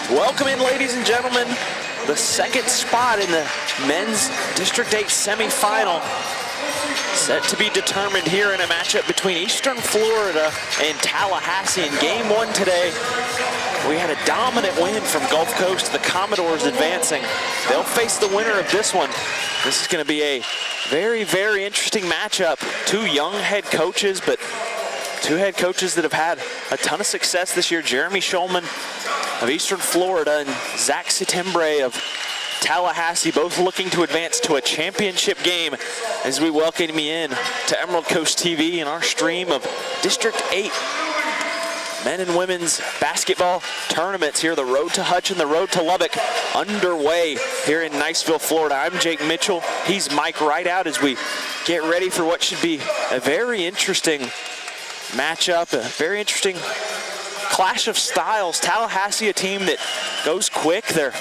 Welcome in, ladies and gentlemen, the second spot in the men's District 8 semifinal, set to be determined here in a matchup between Eastern Florida and Tallahassee. In game one today, we had a dominant win from Gulf Coast, the Commodores advancing. They'll face the winner of this one. This is going to be a very, very interesting matchup. Two young head coaches, but two head coaches that have had a ton of success this year. Jeremy Schulman of Eastern Florida and Zach Setembre of Tallahassee, both looking to advance to a championship game as we welcome you in to Emerald Coast TV and our stream of District 8 men and women's basketball tournaments here. The road to Hutch and the road to Lubbock underway here in Niceville, Florida. I'm Jake Mitchell. He's Mike Rideout as we get ready for what should be a very interesting matchup, a very interesting clash of styles. Tallahassee, a team that goes quick. They're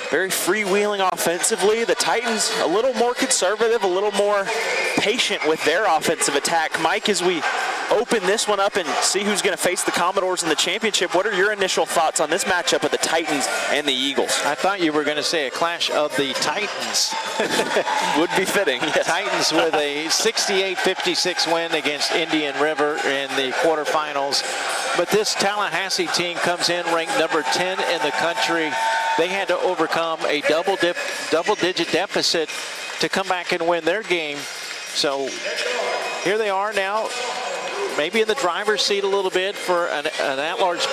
very freewheeling offensively. The Titans a little more conservative, a little more patient with their offensive attack. Mike, as we open this one up and see who's going to face the Commodores in the championship, what are your initial thoughts on this matchup of the Titans and the Eagles? I thought you were going to say a clash of the Titans. Would be fitting. Yes. Titans with a 68-56 win against Indian River in the quarterfinals. But this Tallahassee team comes in ranked number 10 in the country. They had to overcome a double-digit deficit to come back and win their game. So here they are now, maybe in the driver's seat a little bit for an at-large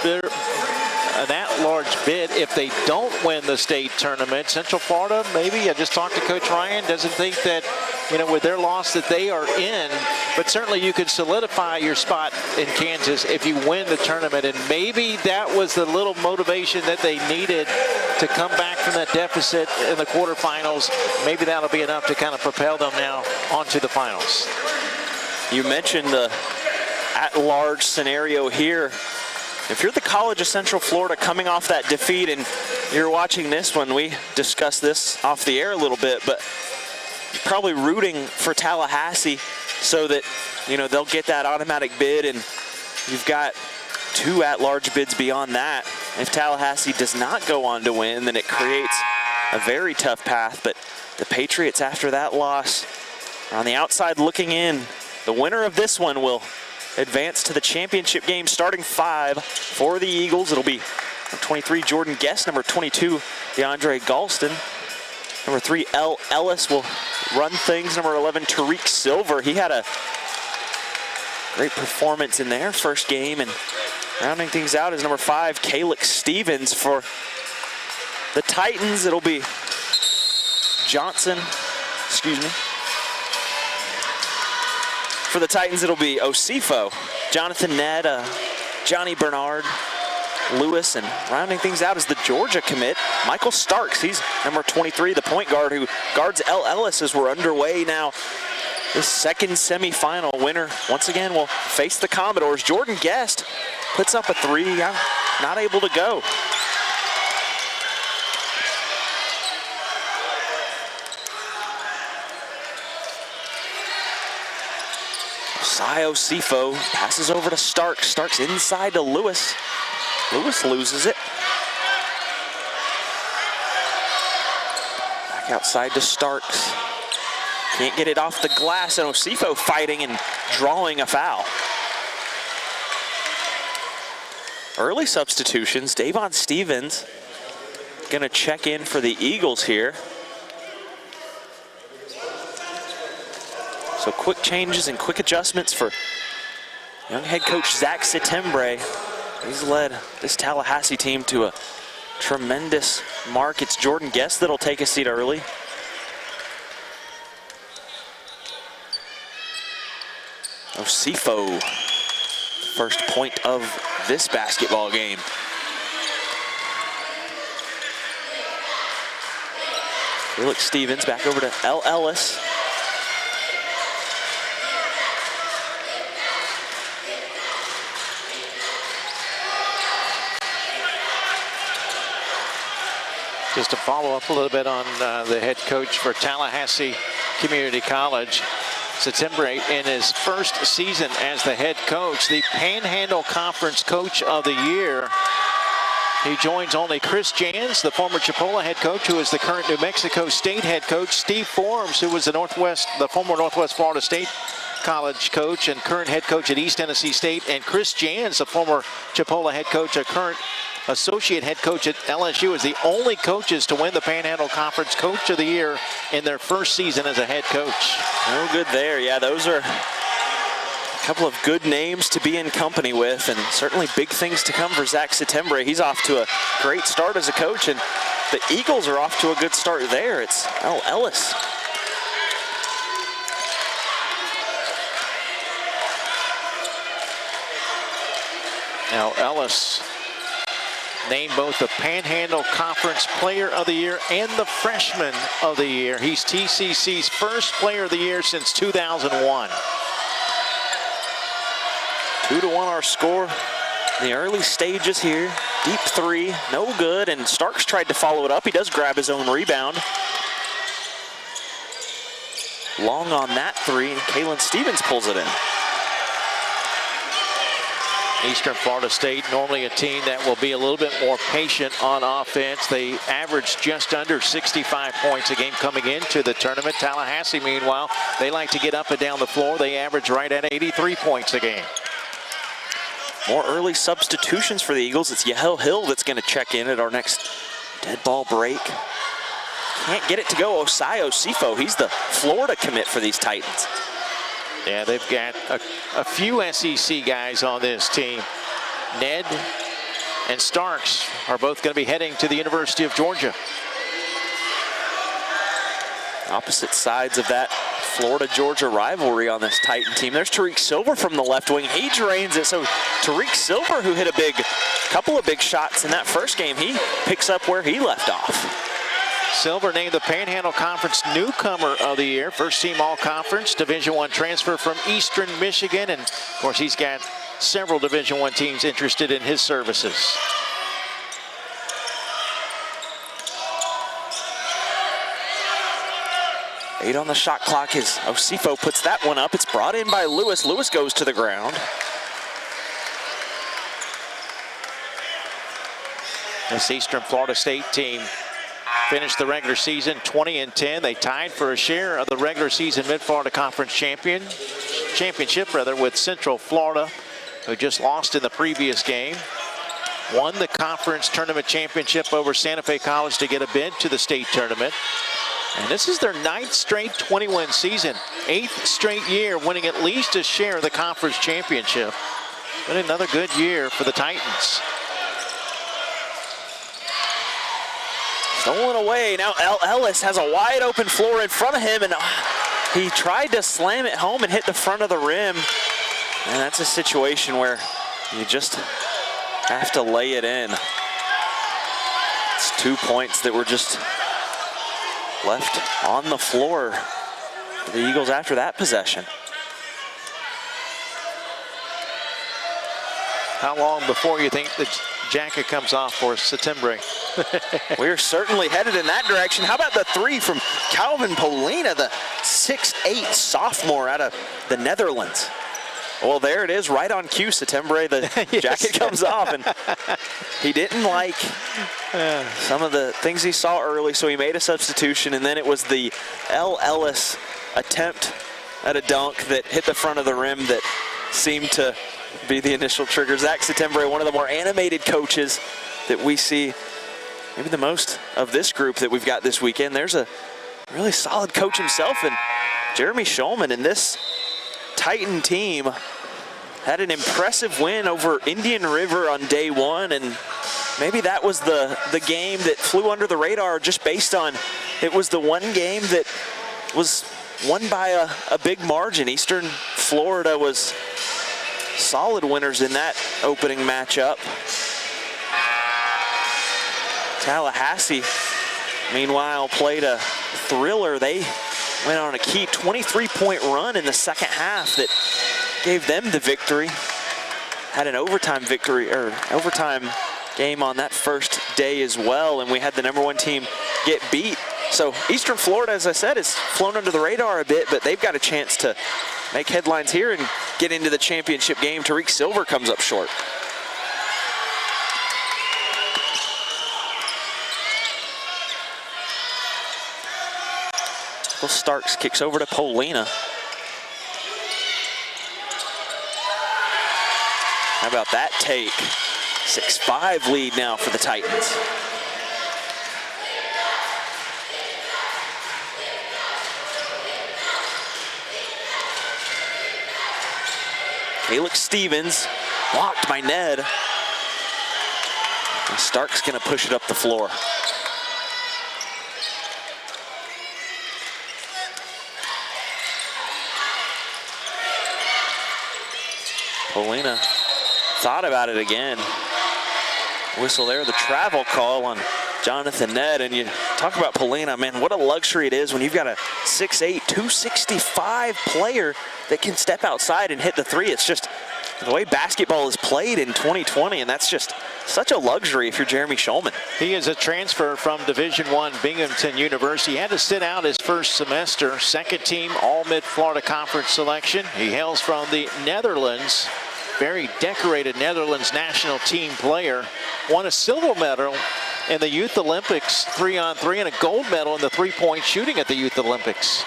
bid if they don't win the state tournament. Central Florida, maybe, I just talked to Coach Ryan, doesn't think that, you know, with their loss that they are in, but certainly you could solidify your spot in Kansas if you win the tournament, and maybe that was the little motivation that they needed to come back from that deficit in the quarterfinals. Maybe that'll be enough to kind of propel them now onto the finals. You mentioned the at-large scenario here. If you're the College of Central Florida coming off that defeat and you're watching this one, we discussed this off the air a little bit, but you're probably rooting for Tallahassee so that, you know, they'll get that automatic bid, and you've got two at-large bids beyond that. If Tallahassee does not go on to win, then it creates a very tough path. But the Patriots, after that loss, are on the outside looking in. The winner of this one will advance to the championship game. Starting five for the Eagles, it'll be number 23, Jordan Guest. Number 22, DeAndre Galston. Number 3, L. Ellis will run things. Number 11, Tarik Silver. He had a great performance in their first game. And rounding things out is number 5, Calix Stevens. For the Titans, it'll be For the Titans, it'll be Osifo, Jonathan Ned, Johnny Bernard, Lewis, and rounding things out is the Georgia commit, Michael Starks. He's number 23, the point guard who guards L. Ellis as we're underway now. This second semifinal winner, once again, will face the Commodores. Jordan Guest puts up a 3, not able to go. Osifo passes over to Starks. Starks inside to Lewis. Lewis loses it. Back outside to Starks. Can't get it off the glass, and Osifo fighting and drawing a foul. Early substitutions. Davon Stevens gonna check in for the Eagles here. So quick changes and quick adjustments for young head coach Zach Setembre. He's led this Tallahassee team to a tremendous mark. It's Jordan Guest that'll take a seat early. Osifo, first point of this basketball game. Felix Stevens back over to L. Ellis. Just to follow up a little bit on the head coach for Tallahassee Community College, September in his first season as the head coach, the Panhandle Conference Coach of the Year. He joins only Chris Jans, the former Chipola head coach, who is the current New Mexico State head coach, Steve Forbes, who was the former Northwest Florida State College coach and current head coach at East Tennessee State, and Chris Jans, the former Chipola head coach, a current associate head coach at LSU, is the only coaches to win the Panhandle Conference Coach of the Year in their first season as a head coach. No good there. Yeah, those are a couple of good names to be in company with, and certainly big things to come for Zach Settembre. He's off to a great start as a coach, and the Eagles are off to a good start there. It's Al Ellis. Now Ellis named both the Panhandle Conference Player of the Year and the Freshman of the Year. He's TCC's first Player of the Year since 2001. 2-1 our score in the early stages here. Deep three, no good, and Starks tried to follow it up. He does grab his own rebound. Long on that three, and Kalen Stevens pulls it in. Eastern Florida State, normally a team that will be a little bit more patient on offense. They averaged just under 65 points a game coming into the tournament. Tallahassee, meanwhile, they like to get up and down the floor. They average right at 83 points a game. More early substitutions for the Eagles. It's Yahel Hill that's going to check in at our next dead ball break. Can't get it to go. Osai Osifo, he's the Florida commit for these Titans. Yeah, they've got a few SEC guys on this team. Ned and Starks are both going to be heading to the University of Georgia. Opposite sides of that Florida-Georgia rivalry on this Titan team. There's Tarik Silver from the left wing. He drains it. So Tarik Silver, who hit a couple of big shots in that first game, he picks up where he left off. Silver named the Panhandle Conference Newcomer of the Year, first team all-conference, Division I transfer from Eastern Michigan, and of course he's got several Division I teams interested in his services. Eight on the shot clock as Osifo puts that one up. It's brought in by Lewis. Lewis goes to the ground. This Eastern Florida State team finished the regular season 20-10. They tied for a share of the regular season Mid-Florida Conference championship with Central Florida, who just lost in the previous game. Won the conference tournament championship over Santa Fe College to get a bid to the state tournament. And this is their 9th straight 20-win season, 8th straight year winning at least a share of the conference championship. Been another good year for the Titans. Stolen away. Now Ellis has a wide open floor in front of him, and he tried to slam it home and hit the front of the rim. And that's a situation where you just have to lay it in. It's 2 points that were just left on the floor for the Eagles after that possession. How long before you think the jacket comes off for Settembre? We're certainly headed in that direction. How about the three from Calvin Polina, the 6'8" sophomore out of the Netherlands? Well, there it is, right on cue, Settembre. The jacket comes off, and he didn't like some of the things he saw early, so he made a substitution, and then it was the L. Ellis attempt at a dunk that hit the front of the rim that seemed to be the initial trigger. Zach Settembre, one of the more animated coaches that we see, maybe the most of this group that we've got this weekend. There's a really solid coach himself, and Jeremy Shulman, and this Titan team had an impressive win over Indian River on day one, and maybe that was the game that flew under the radar just based on it was the one game that was won by a big margin. Eastern Florida was solid winners in that opening matchup. Tallahassee, meanwhile, played a thriller. They went on a key 23-point run in the second half that gave them the victory. Had an overtime victory, or overtime game on that first day as well, and we had the #1 team get beat. So Eastern Florida, as I said, has flown under the radar a bit, but they've got a chance to make headlines here and get into the championship game. Tarik Silver comes up short. Starks kicks over to Polina. How about that take? 6-5 lead now for the Titans. Felix Stevens blocked by Ned. And Stark's gonna push it up the floor. Polina thought about it again. Whistle there, the travel call on Jonathan Ned. And you talk about Polina, man, what a luxury it is when you've got a 6'8", 265 player that can step outside and hit the three. It's just the way basketball is played in 2020, and that's just such a luxury if you're Jeremy Shulman. He is a transfer from Division I Binghamton University. He had to sit out his first semester. Second team All Mid-Florida Conference selection. He hails from the Netherlands. Very decorated Netherlands national team player. Won a silver medal in the Youth Olympics 3-on-3 and a gold medal in the three-point shooting at the Youth Olympics.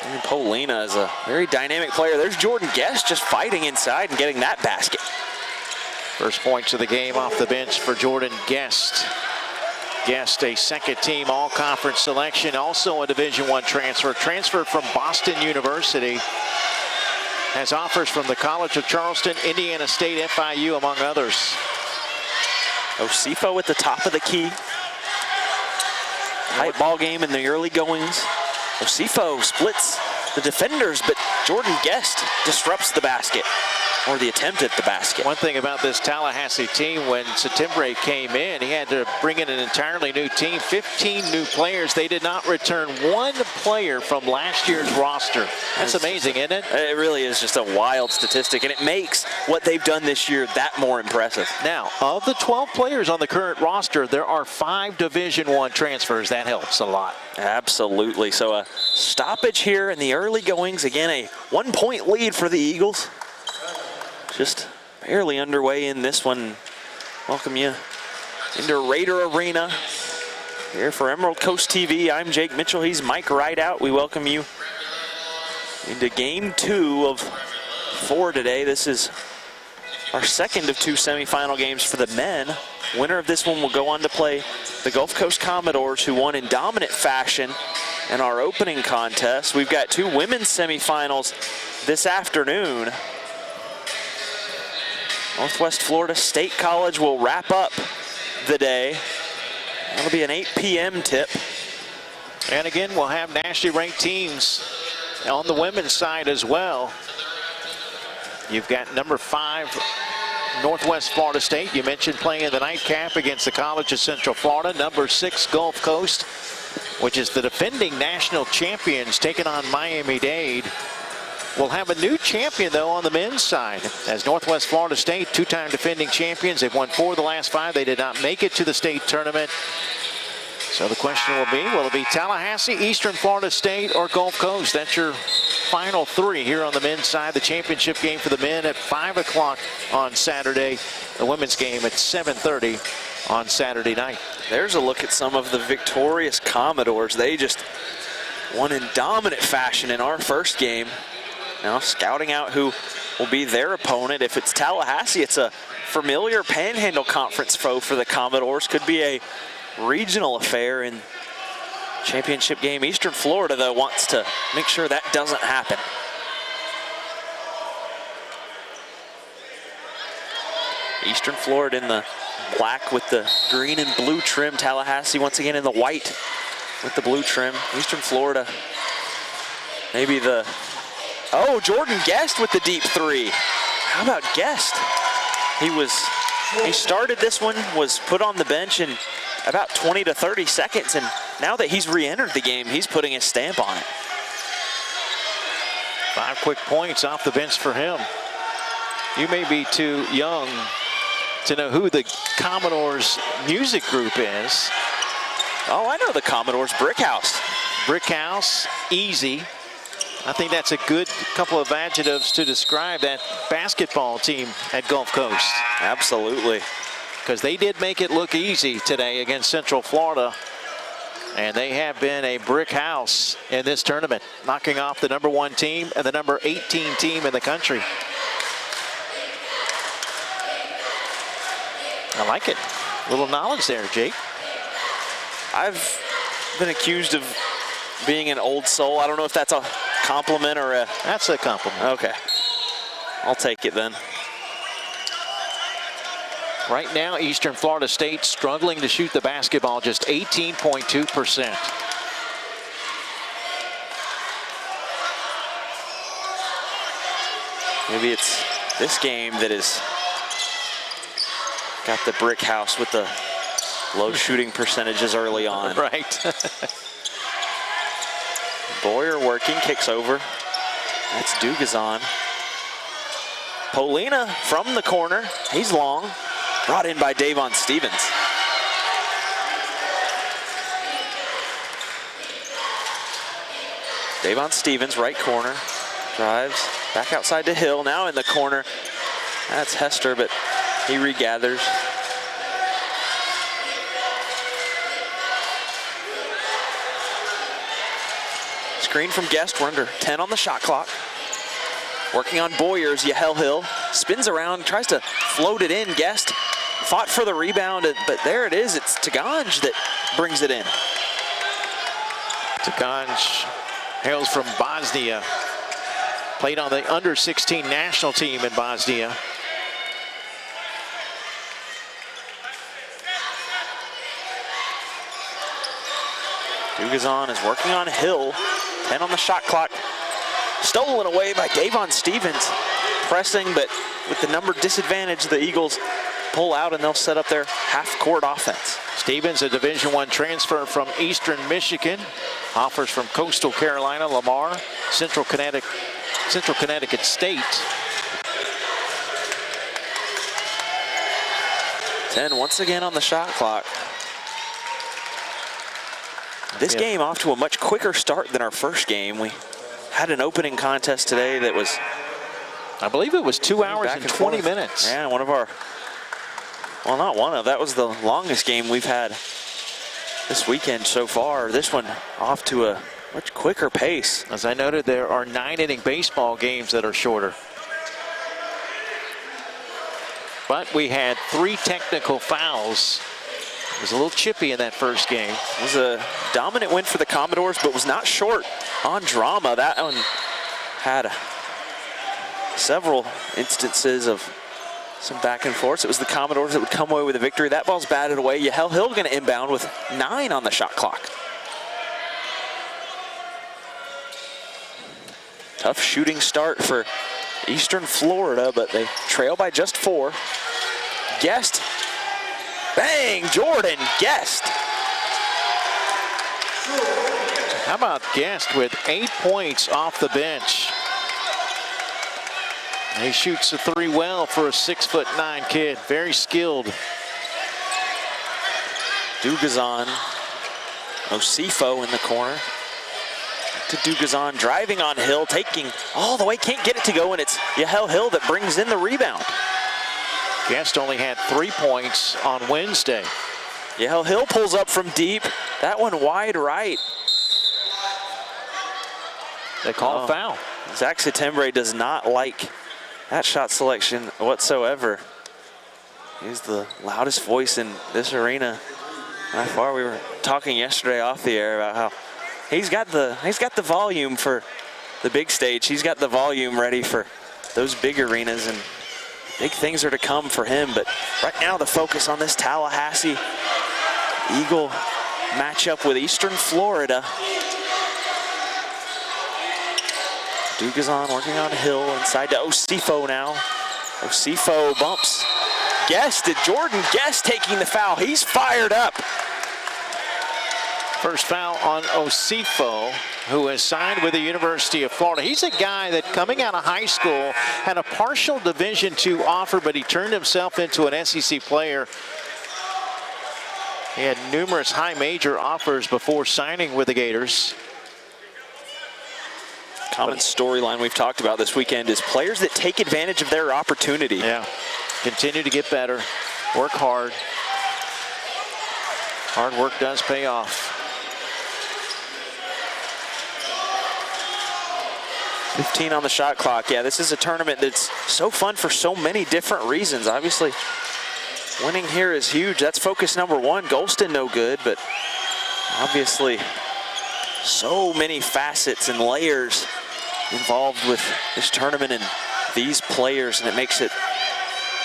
And Polina is a very dynamic player. There's Jordan Guest just fighting inside and getting that basket. First points of the game off the bench for Jordan Guest. Guest, a second team all-conference selection, also a Division I transfer. Transferred from Boston University. Has offers from the College of Charleston, Indiana State, FIU, among others. Osifo at the top of the key. Tight ball game in the early goings. Osifo splits the defenders, but Jordan Guest disrupts the basket, or the attempt at the basket. One thing about this Tallahassee team, when September came in, he had to bring in an entirely new team, 15 new players. They did not return one player from last year's roster. That's amazing, isn't it? It really is just a wild statistic, and it makes what they've done this year that more impressive. Now, of the 12 players on the current roster, there are 5 Division I transfers. That helps a lot. Absolutely. So a stoppage here in the early goings. Again, a 1-point lead for the Eagles. Just barely underway in this one. Welcome you into Raider Arena. Here for Emerald Coast TV, I'm Jake Mitchell. He's Mike Rideout. We welcome you into game 2 of 4 today. This is our second of 2 semifinal games for the men. Winner of this one will go on to play the Gulf Coast Commodores, who won in dominant fashion in our opening contest. We've got 2 women's semifinals this afternoon. Northwest Florida State College will wrap up the day. That'll be an 8 p.m. tip. And again, we'll have nationally ranked teams on the women's side as well. You've got number 5, Northwest Florida State. You mentioned playing in the nightcap against the College of Central Florida. Number 6, Gulf Coast, which is the defending national champions, taking on Miami-Dade. We'll have a new champion, though, on the men's side, as Northwest Florida State, 2-time defending champions. They've won 4 of the last 5. They did not make it to the state tournament. So the question will it be Tallahassee, Eastern Florida State, or Gulf Coast? That's your final 3 here on the men's side. The championship game for the men at 5 o'clock on Saturday. The women's game at 7:30 on Saturday night. There's a look at some of the victorious Commodores. They just won in dominant fashion in our first game. Now scouting out who will be their opponent. If it's Tallahassee, it's a familiar Panhandle Conference foe for the Commodores. Could be a regional affair in championship game. Eastern Florida, though, wants to make sure that doesn't happen. Eastern Florida in the black with the green and blue trim. Tallahassee once again in the white with the blue trim. Eastern Florida, maybe the... Oh, Jordan Guest with the deep 3. How about Guest? He started this one, was put on the bench in about 20 to 30 seconds, and now that he's re-entered the game, he's putting his stamp on it. 5 quick points off the bench for him. You may be too young to know who the Commodores music group is. Oh, I know the Commodores. Brick House. Brick House, easy. I think that's a good couple of adjectives to describe that basketball team at Gulf Coast. Absolutely. Because they did make it look easy today against Central Florida. And they have been a brick house in this tournament, knocking off the #1 team and the number 18 team in the country. I like it. A little knowledge there, Jake. I've been accused of being an old soul. I don't know if that's a compliment or a... That's a compliment. Okay. I'll take it then. Right now, Eastern Florida State struggling to shoot the basketball, just 18.2%. Maybe it's this game that is got the brick house with the low shooting percentages early on. Right. Boyer working, kicks over. That's Dugazon. Polina from the corner. He's long. Brought in by Davon Stevens. Davon Stevens, right corner. Drives back outside to Hill. Now in the corner. That's Hester, but he regathers. Screen from Guest. We're under 10 on the shot clock. Working on Boyers. Yahel Hill spins around, tries to float it in. Guest fought for the rebound, but there it is. It's Taganj that brings it in. Taganj hails from Bosnia. Played on the under-16 national team in Bosnia. Dugazon is working on Hill. 10 on the shot clock. Stolen away by Davon Stevens. Pressing, but with the number disadvantage, the Eagles pull out and they'll set up their half-court offense. Stevens, a Division I transfer from Eastern Michigan. Offers from Coastal Carolina, Lamar, Central Connecticut State. 10 once again on the shot clock. This game off to a much quicker start than our first game. We had an opening contest today that was, I believe it was 2 hours and 20 minutes. Yeah, one of our, well, not one of, that was the longest game we've had this weekend so far. This one off to a much quicker pace. As I noted, there are 9-inning baseball games that are shorter. But we had 3 technical fouls. It was a little chippy in that first game. It was a dominant win for the Commodores, but was not short on drama. That one had several instances of some back and forth. It was the Commodores that would come away with a victory. That ball's batted away. Yahel Hill going to inbound with 9 on the shot clock. Tough shooting start for Eastern Florida, but they trail by just 4. Guest. Bang! Jordan Guest. How about Guest with 8 points off the bench? He shoots a 3 well for a 6'9" kid. Very skilled. Dugazon. Osifo in the corner. To Dugazon, driving on Hill, taking all the way, can't get it to go, and it's Yahel Hill that brings in the rebound. Guest only had 3 points on Wednesday. Yahel Hill pulls up from deep. That one wide right. They call a foul. Zach Setembre does not like that shot selection whatsoever. He's the loudest voice in this arena by far. We were talking yesterday off the air about how he's got the volume for the big stage. He's got the volume ready for those big arenas, and big things are to come for him. But right now the focus on this Tallahassee Eagle matchup with Eastern Florida. Dugazon working on Hill, inside to Osifo now. Osifo bumps Guest. Jordan Guest taking the foul. He's fired up. First foul on Osifo, who has signed with the University of Florida. He's a guy that coming out of high school had a partial Division II offer, but he turned himself into an SEC player. He had numerous high major offers before signing with the Gators. Common storyline we've talked about this weekend is players that take advantage of their opportunity. Yeah, continue to get better, work hard. Hard work does pay off. 15 on the shot clock. Yeah, this is a tournament that's so fun for so many different reasons. Obviously, winning here is huge. That's focus number one. Golston no good, but obviously so many facets and layers involved with this tournament and these players, and it makes it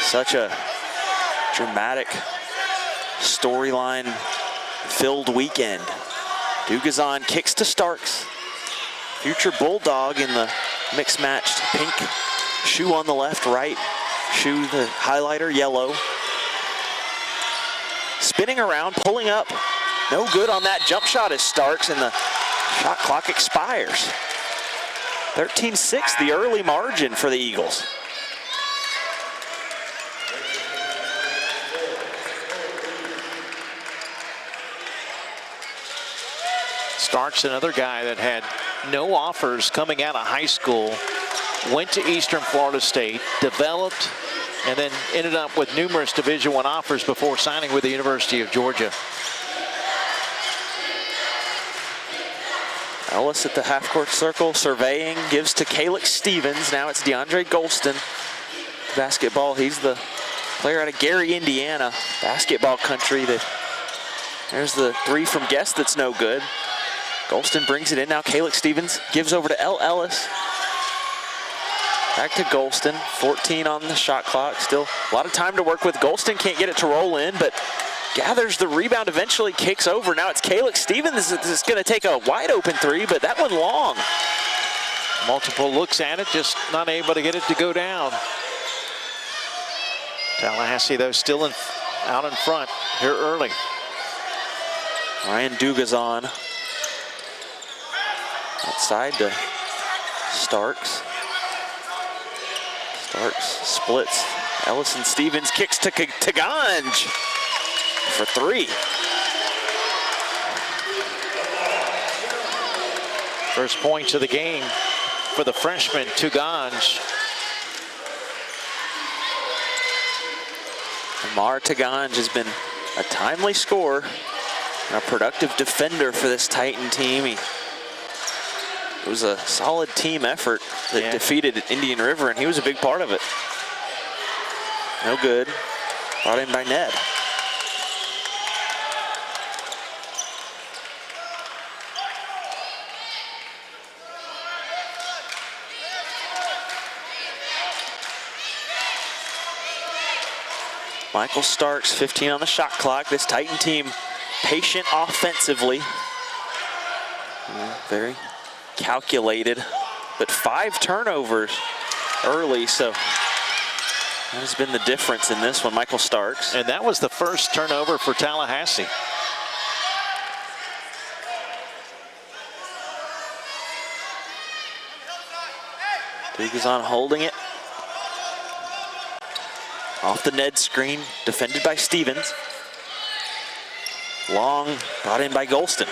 such a dramatic, storyline filled weekend. Dugazan kicks to Starks. Future Bulldog in the mixed matched pink shoe on the left, right shoe, the highlighter yellow. Spinning around, pulling up. No good on that jump shot as Starks, and the shot clock expires. 13-6, the early margin for the Eagles. Starks, another guy that had no offers coming out of high school, went to Eastern Florida State, developed, and then ended up with numerous Division I offers before signing with the University of Georgia. Ellis at the half-court circle, surveying, gives to Calix Stevens. Now it's DeAndre Golston. Basketball, he's the player out of Gary, Indiana. Basketball country. There's the three from Guest that's no good. Golston brings it in. Now Calix Stevens gives over to L. Ellis. Back to Golston. 14 on the shot clock. Still a lot of time to work with. Golston can't get it to roll in, but gathers the rebound, eventually kicks over. Now it's Calix Stevens that's going to take a wide open three, but that one long. Multiple looks at it, just not able to get it to go down. Tallahassee, though, still out in front here early. Ryan Dugazan outside to Starks. Starks splits. Ellison Stevens kicks to Taganj for three. First points of the game for the freshman, Taganj. Amar Taganj has been a timely scorer and a productive defender for this Titan team. It was a solid team effort that defeated Indian River, and he was a big part of it. No good. Brought in by Ned. Michael Starks, 15 on the shot clock. This Titan team patient offensively. Very calculated, but 5 turnovers early, so that has been the difference in this one. Michael Starks. And that was the first turnover for Tallahassee. Dugazan holding it. Off the Ned screen, defended by Stevens. Long, brought in by Golston.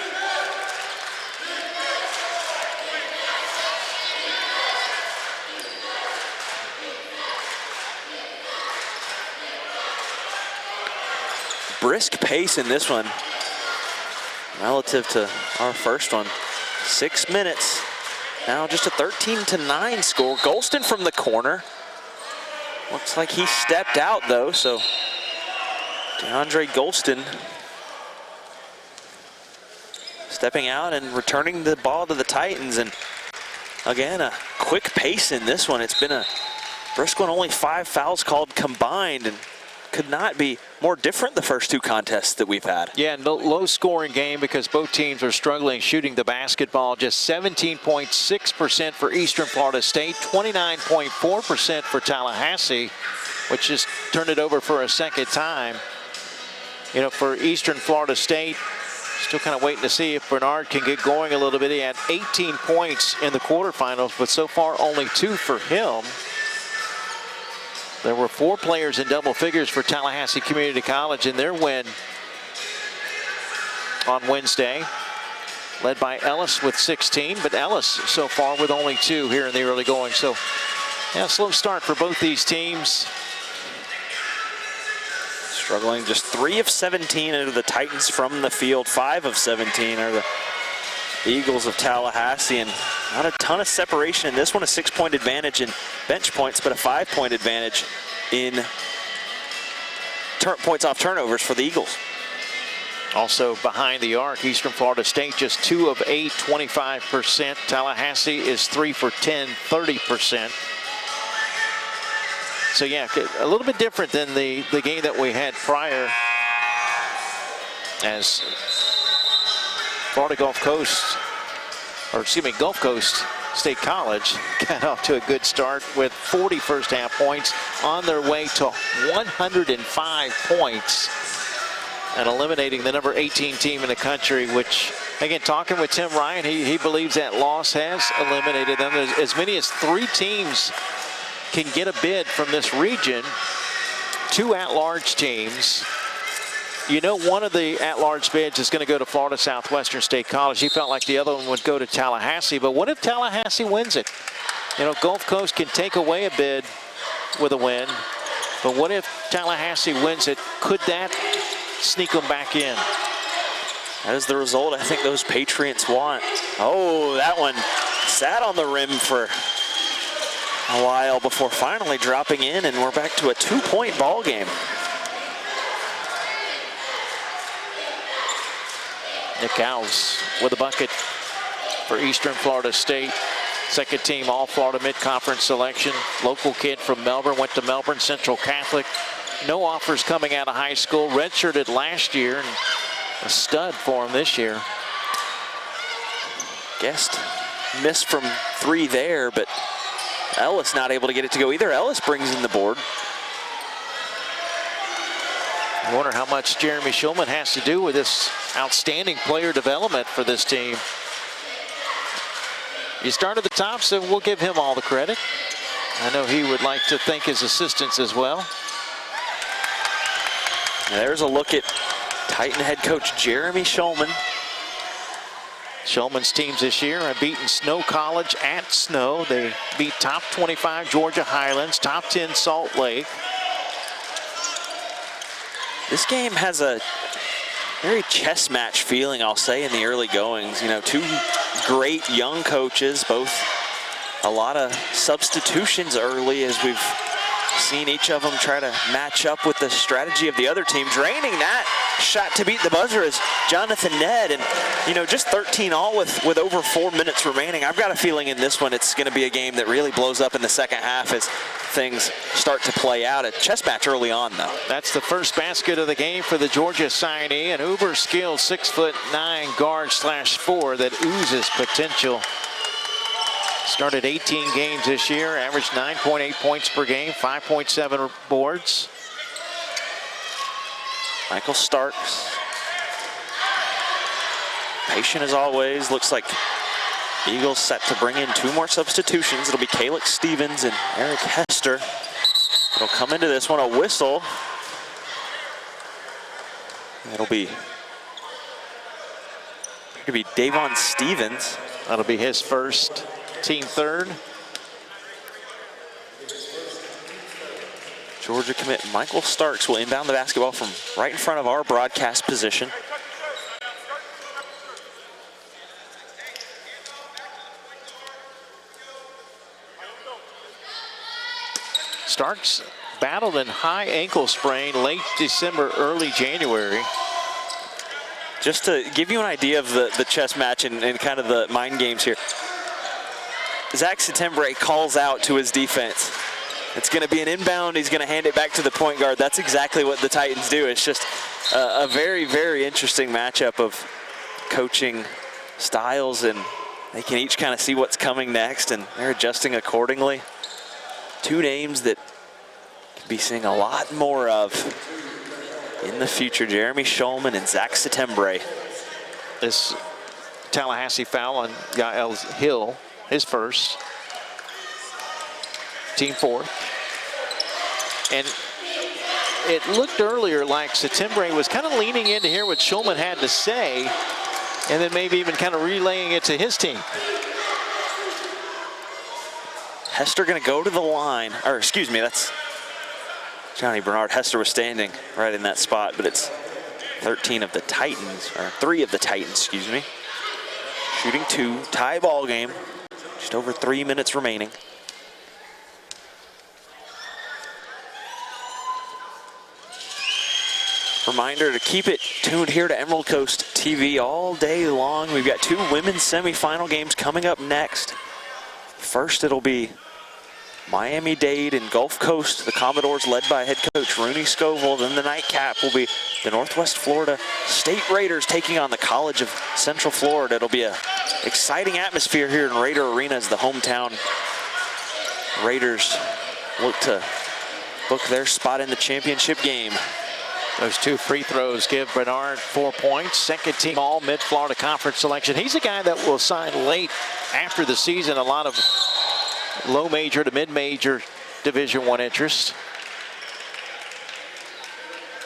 Brisk pace in this one relative to our first one. 6 minutes. Now just a 13-9 score. Golston from the corner. Looks like he stepped out though, so DeAndre Golston stepping out and returning the ball to the Titans. And again, a quick pace in this one. It's been a brisk one, only 5 fouls called combined, and could not be more different the first 2 contests that we've had. Yeah, no, low scoring game because both teams are struggling shooting the basketball. Just 17.6% for Eastern Florida State, 29.4% for Tallahassee, which just turned it over for a second time. You know, for Eastern Florida State, Still kind of waiting to see if Bernard can get going a little bit. He had 18 points in the quarterfinals, but so far only 2 for him. There were 4 players in double figures for Tallahassee Community College in their win on Wednesday, led by Ellis with 16, but Ellis so far with only 2 here in the early going. So, yeah, slow start for both these teams. Struggling, just 3 of 17 out of the Titans from the field. 5 of 17 are the Eagles of Tallahassee, and not a ton of separation in this one. A 6-point advantage in bench points, but a 5-point advantage in points off turnovers for the Eagles. Also behind the arc, Eastern Florida State just 2 of 8, 25%. Tallahassee is 3 for 10, 30%. So yeah, a little bit different than the game that we had prior, as Florida Gulf Coast, or excuse me, Gulf Coast State College got off to a good start with 40 first half points, on their way to 105 points and eliminating the number 18 team in the country, which, again, talking with Tim Ryan, he believes that loss has eliminated them. As many as 3 teams can get a bid from this region, 2 at-large teams. You know, one of the at-large bids is going to go to Florida Southwestern State College. He felt like the other one would go to Tallahassee, but what if Tallahassee wins it? You know, Gulf Coast can take away a bid with a win, but what if Tallahassee wins it? Could that sneak them back in? That is the result I think those Patriots want. Oh, that one sat on the rim for a while before finally dropping in, and we're back to a 2-point ball game. Nick Howes with a bucket for Eastern Florida State. Second team All-Florida Mid-Conference selection. Local kid from Melbourne, went to Melbourne Central Catholic. No offers coming out of high school. Redshirted last year and a stud for him this year. Guessed missed from 3 there, but Ellis not able to get it to go either. Ellis brings in the board. I wonder how much Jeremy Schulman has to do with this outstanding player development for this team. He started at the top, so we'll give him all the credit. I know he would like to thank his assistants as well. There's a look at Titan head coach Jeremy Schulman. Schulman's teams this year have beaten Snow College at Snow. They beat top 25 Georgia Highlands, top 10 Salt Lake. This game has a very chess match feeling, I'll say, in the early goings. You know, 2 great young coaches, both a lot of substitutions early, as we've seen each of them try to match up with the strategy of the other team. Draining that shot to beat the buzzer is Jonathan Ned, and you know, just 13 all with over 4 minutes remaining. I've got a feeling in this one it's going to be a game that really blows up in the second half as things start to play out. A chess match early on, though. That's the first basket of the game for the Georgia signee, an uber skilled 6'9" guard /4 that oozes potential. Started 18 games this year, averaged 9.8 points per game, 5.7 boards. Michael Starks, patient as always. Looks like Eagles set to bring in 2 more substitutions. It'll be Calix Stevens and Eric Hester. It'll come into this one, a whistle. It'll be Davon Stevens. That'll be his first, team third. Georgia commit Michael Starks will inbound the basketball from right in front of our broadcast position. Starks battled a high ankle sprain late December, early January. Just to give you an idea of the chess match and kind of the mind games here, Zach Settembre calls out to his defense. It's going to be an inbound. He's going to hand it back to the point guard. That's exactly what the Titans do. It's just a very, very interesting matchup of coaching styles, and they can each kind of see what's coming next, and they're adjusting accordingly. 2 names that could be seeing a lot more of in the future, Jeremy Schulman and Zach Settembre. This Tallahassee foul on Yael Hill, his first. Team fourth. And it looked earlier like Settembre was kind of leaning in to hear what Schulman had to say, and then maybe even kind of relaying it to his team. Hester going to go to the line, or excuse me, that's Johnny Bernard. Hester was standing right in that spot, but it's 13 of the Titans, or 3 of the Titans, excuse me. Shooting 2, tie ball game. Just over 3 minutes remaining. Reminder to keep it tuned here to Emerald Coast TV all day long. We've got 2 women's semifinal games coming up next. First, it'll be Miami-Dade and Gulf Coast. The Commodores led by head coach Rooney Scoville. Then the nightcap will be the Northwest Florida State Raiders taking on the College of Central Florida. It'll be an exciting atmosphere here in Raider Arena as the hometown Raiders look to book their spot in the championship game. Those 2 free throws give Bernard 4 points. Second team all Mid-Florida Conference selection. He's a guy that will sign late after the season. A lot of low major to mid-major Division I interest.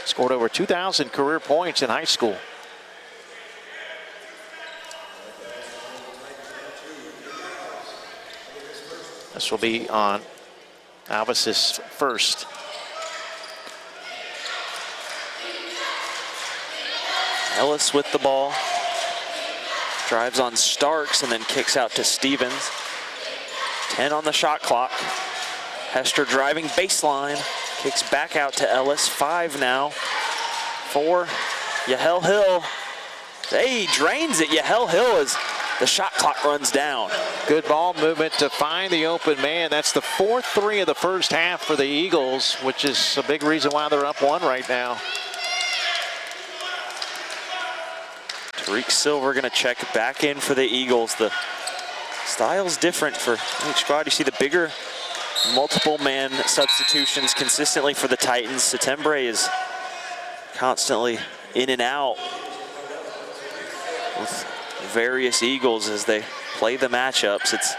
Scored over 2,000 career points in high school. This will be on Alvis's first. Ellis with the ball. Drives on Starks and then kicks out to Stevens. 10 on the shot clock. Hester driving baseline. Kicks back out to Ellis. 5 now. 4. Yahel Hill. He drains it. Yahel Hill as the shot clock runs down. Good ball movement to find the open man. That's the 4th 3 of the first half for the Eagles, which is a big reason why they're up 1 right now. Tarik Silver going to check back in for the Eagles. The style's different for each squad. You see the bigger multiple man substitutions consistently for the Titans. Settembre is constantly in and out with various Eagles as they play the matchups. It's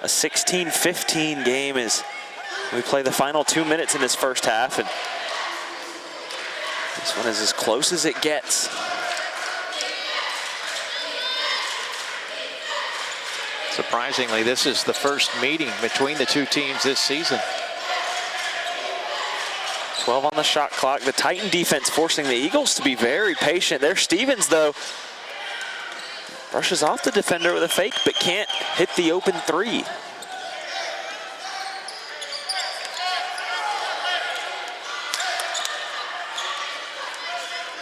a 16-15 game as we play the final 2 minutes in this first half, and this one is as close as it gets. Surprisingly, this is the first meeting between the 2 teams this season. 12 on the shot clock. The Titan defense forcing the Eagles to be very patient. There's Stevens, though. Brushes off the defender with a fake, but can't hit the open 3.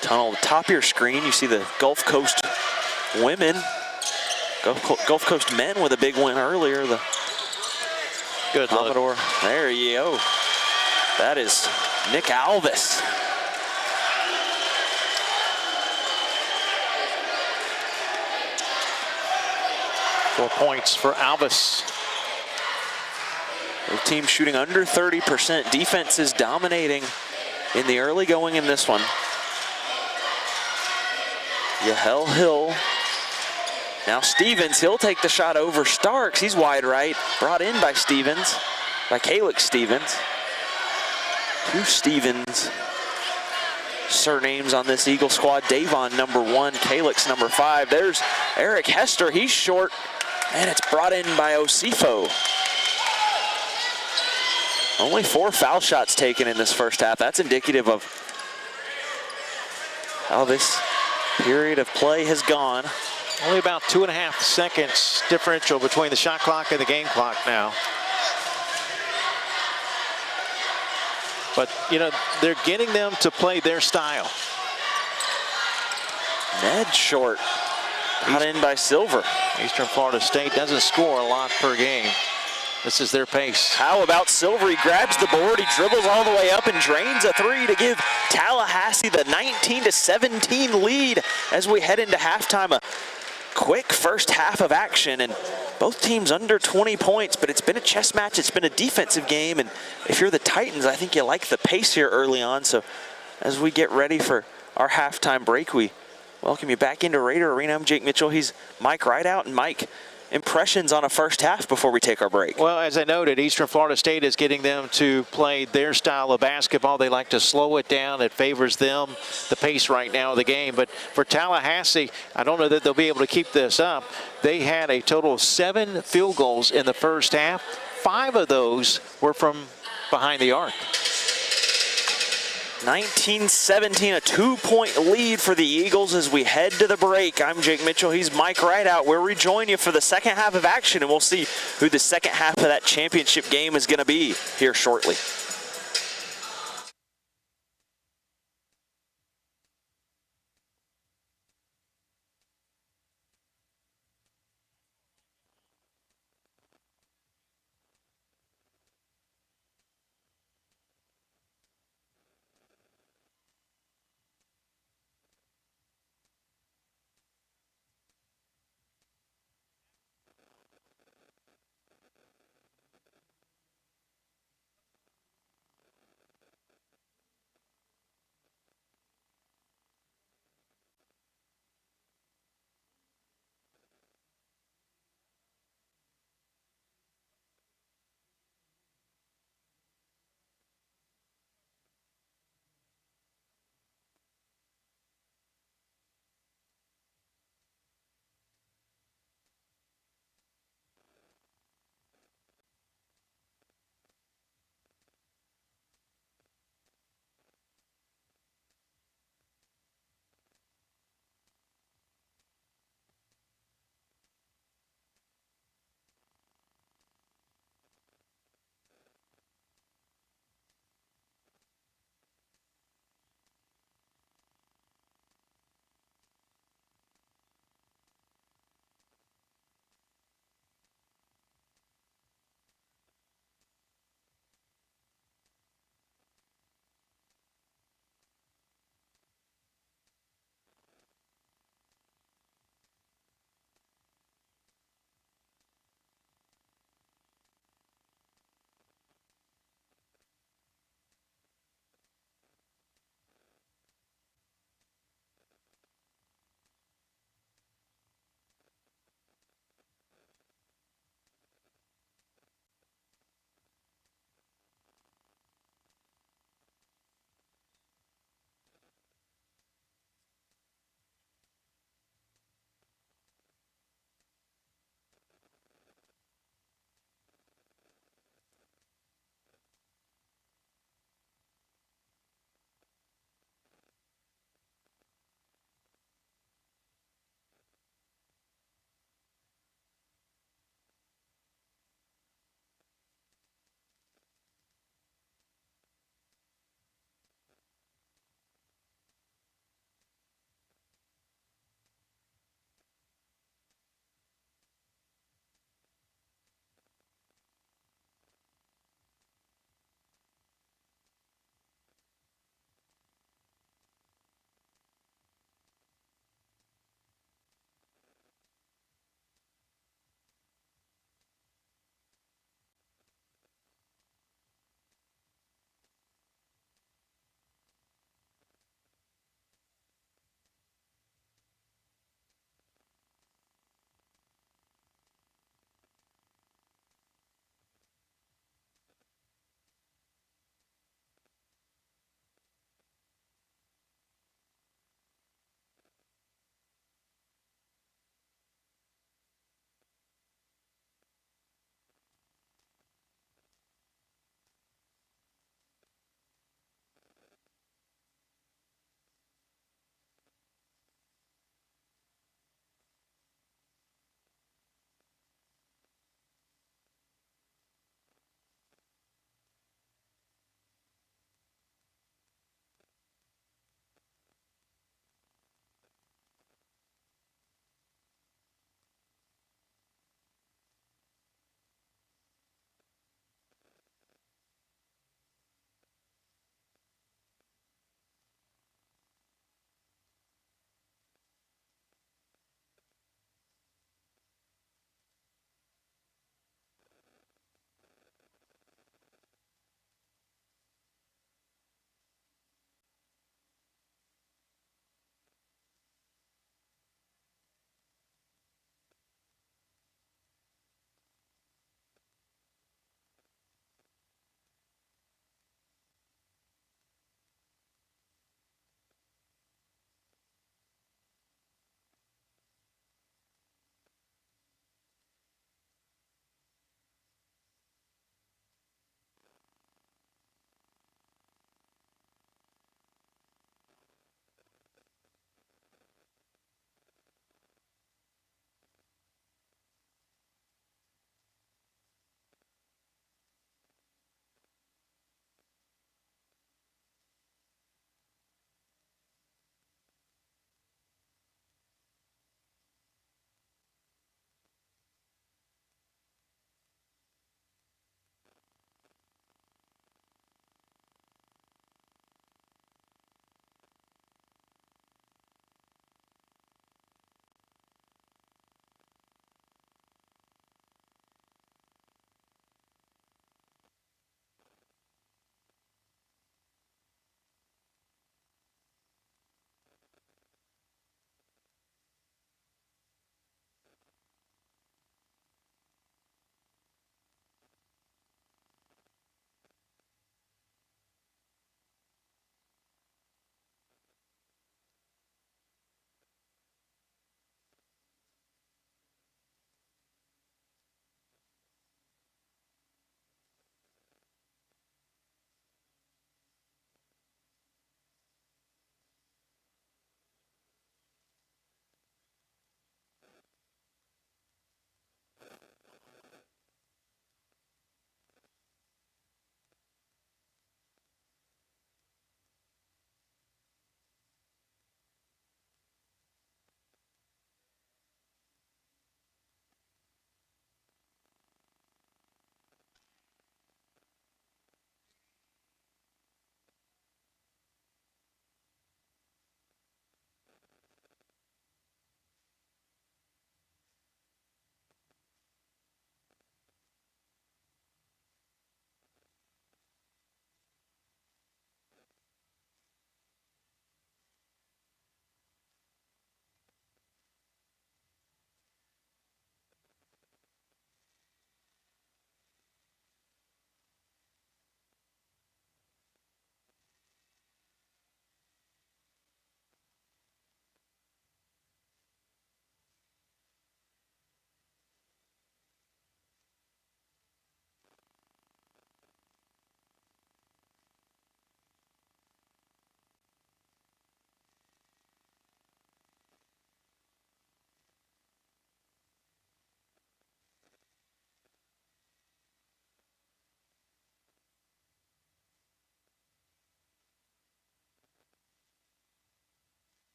Tunnel, top of your screen, you see the Gulf Coast women. Gulf Coast men with a big win earlier. The good Commodore. Look. There you go. That is Nick Alvis. Four points for Alvis. Both teams shooting under 30%. Defense is dominating in the early going in this one. Yahel Hill. Now Stevens, he'll take the shot over Starks. He's wide right, brought in by Stevens, by Calix Stevens. 2 Stevens surnames on this Eagle squad. Davon number 1, Calix number 5. There's Eric Hester, he's short, and it's brought in by Osifo. Only 4 foul shots taken in this first half. That's indicative of how this period of play has gone. Only about 2.5 seconds differential between the shot clock and the game clock now. But, you know, they're getting them to play their style. Ned short, brought in by Silver. Eastern Florida State doesn't score a lot per game. This is their pace. How about Silver? He grabs the board, he dribbles all the way up and drains a 3 to give Tallahassee the 19-17 lead as we head into halftime. A quick first half of action, and both teams under 20 points, but it's been a chess match. It's been a defensive game, and if you're the Titans, I think you like the pace here early on. So as we get ready for our halftime break, we Welcome you back into Raider Arena. I'm Jake Mitchell. He's Mike Rideout. And Mike, impressions on a first half before we take our break? Well, as I noted, Eastern Florida State is getting them to play their style of basketball. They like to slow it down. It favors them, the pace right now of the game. But for Tallahassee, I don't know that they'll be able to keep this up. They had a total of 7 field goals in the first half. 5 of those were from behind the arc. 19-17, a 2-point lead for the Eagles as we head to the break. I'm Jake Mitchell. He's Mike Rideout. We'll rejoin you for the second half of action, and we'll see who the second half of that championship game is going to be here shortly.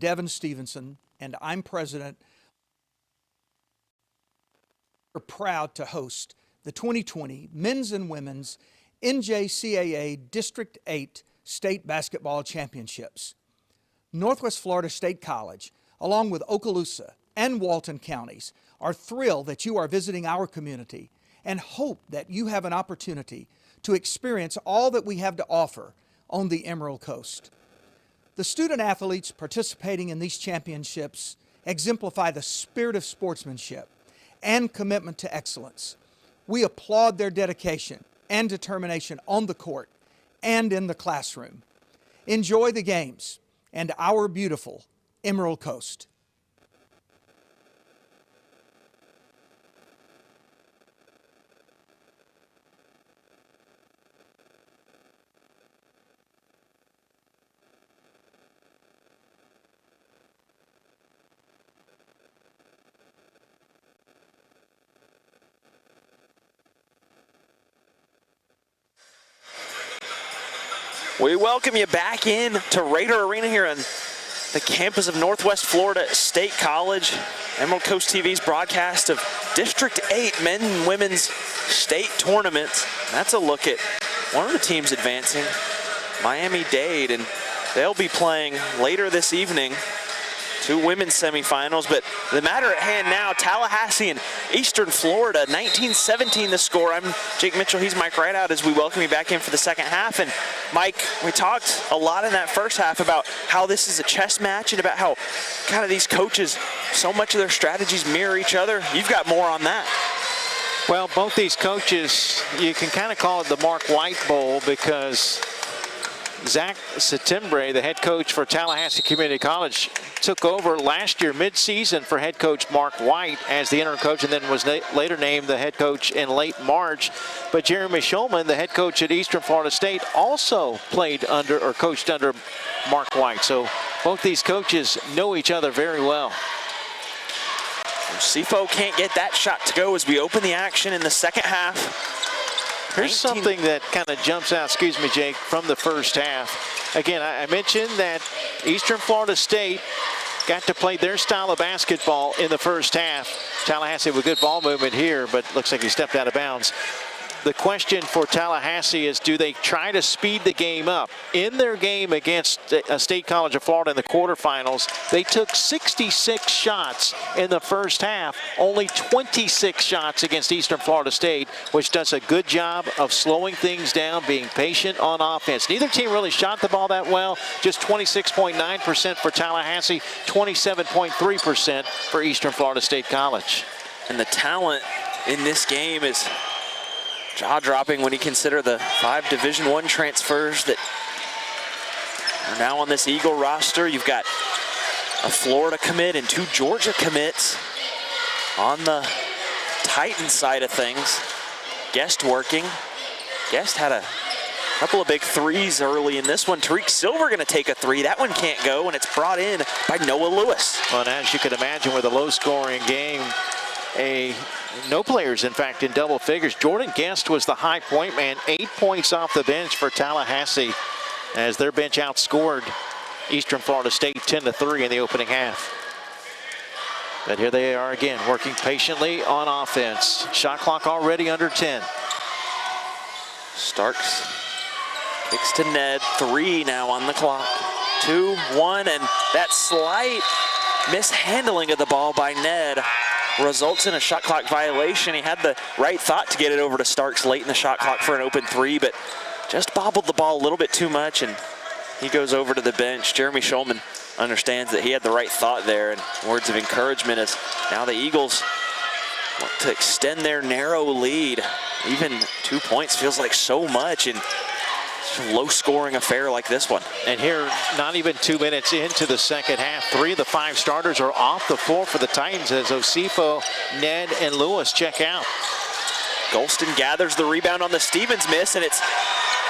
Devin Stevenson, and I'm president. We're proud to host the 2020 Men's and Women's NJCAA District 8 State Basketball Championships. Northwest Florida State College, along with Okaloosa and Walton counties, are thrilled that you are visiting our community and hope that you have an opportunity to experience all that we have to offer on the Emerald Coast. The student athletes participating in these championships exemplify the spirit of sportsmanship and commitment to excellence. We applaud their dedication and determination on the court and in the classroom. Enjoy the games and our beautiful Emerald Coast. We welcome you back in to Raider Arena here on the campus of Northwest Florida State College. Emerald Coast TV's broadcast of District 8 Men and Women's State Tournament. That's a look at one of the teams advancing, Miami-Dade, and they'll be playing later this evening. 2 women's semifinals, but the matter at hand now, Tallahassee and Eastern Florida, 19-17 the score. I'm Jake Mitchell, he's Mike Rideout as we welcome you back in for the second half. And Mike, we talked a lot in that first half about how this is a chess match and about how kind of these coaches, so much of their strategies mirror each other. You've got more on that. Well, both these coaches, you can kind of call it the Mark White Bowl, because Zach Settembre, the head coach for Tallahassee Community College, took over last year mid-season for head coach Mark White as the interim coach, and then was later named the head coach in late March. But Jeremy Schulman, the head coach at Eastern Florida State, also played under or coached under Mark White. So both these coaches know each other very well. Sifo can't get that shot to go as we open the action in the second half. Here's something that kind of jumps out, excuse me, Jake, from the first half. Again, I mentioned that Eastern Florida State got to play their style of basketball in the first half. Tallahassee with good ball movement here, but looks like he stepped out of bounds. The question for Tallahassee is, do they try to speed the game up? In their game against State College of Florida in the quarterfinals, they took 66 shots in the first half, only 26 shots against Eastern Florida State, which does a good job of slowing things down, being patient on offense. Neither team really shot the ball that well, just 26.9% for Tallahassee, 27.3% for Eastern Florida State College. And the talent in this game is jaw-dropping when you consider the 5 Division I transfers that are now on this Eagle roster. You've got a Florida commit and 2 Georgia commits on the Titan side of things. Guest working. Guest had a couple of big threes early in this one. Tarik Silver going to take a 3. That one can't go, and it's brought in by Noah Lewis. Well, and as you can imagine, with a low-scoring game, no players, in fact, in double figures. Jordan Guest was the high point man, 8 points off the bench for Tallahassee as their bench outscored Eastern Florida State 10-3 in the opening half. But here they are again, working patiently on offense. Shot clock already under 10. Starks kicks to Ned, 3 now on the clock. 2-1, and that slight mishandling of the ball by Ned results in a shot clock violation. He had the right thought to get it over to Starks late in the shot clock for an open 3, but just bobbled the ball a little bit too much, and he goes over to the bench. Jeremy Schulman understands that he had the right thought there, and words of encouragement as now the Eagles want to extend their narrow lead. Even 2 points feels like so much in a low-scoring affair like this one. And here, not even 2 minutes into the second half, 3 of the 5 starters are off the floor for the Titans as Osifo, Ned, and Lewis check out. Golston gathers the rebound on the Stevens miss, and it's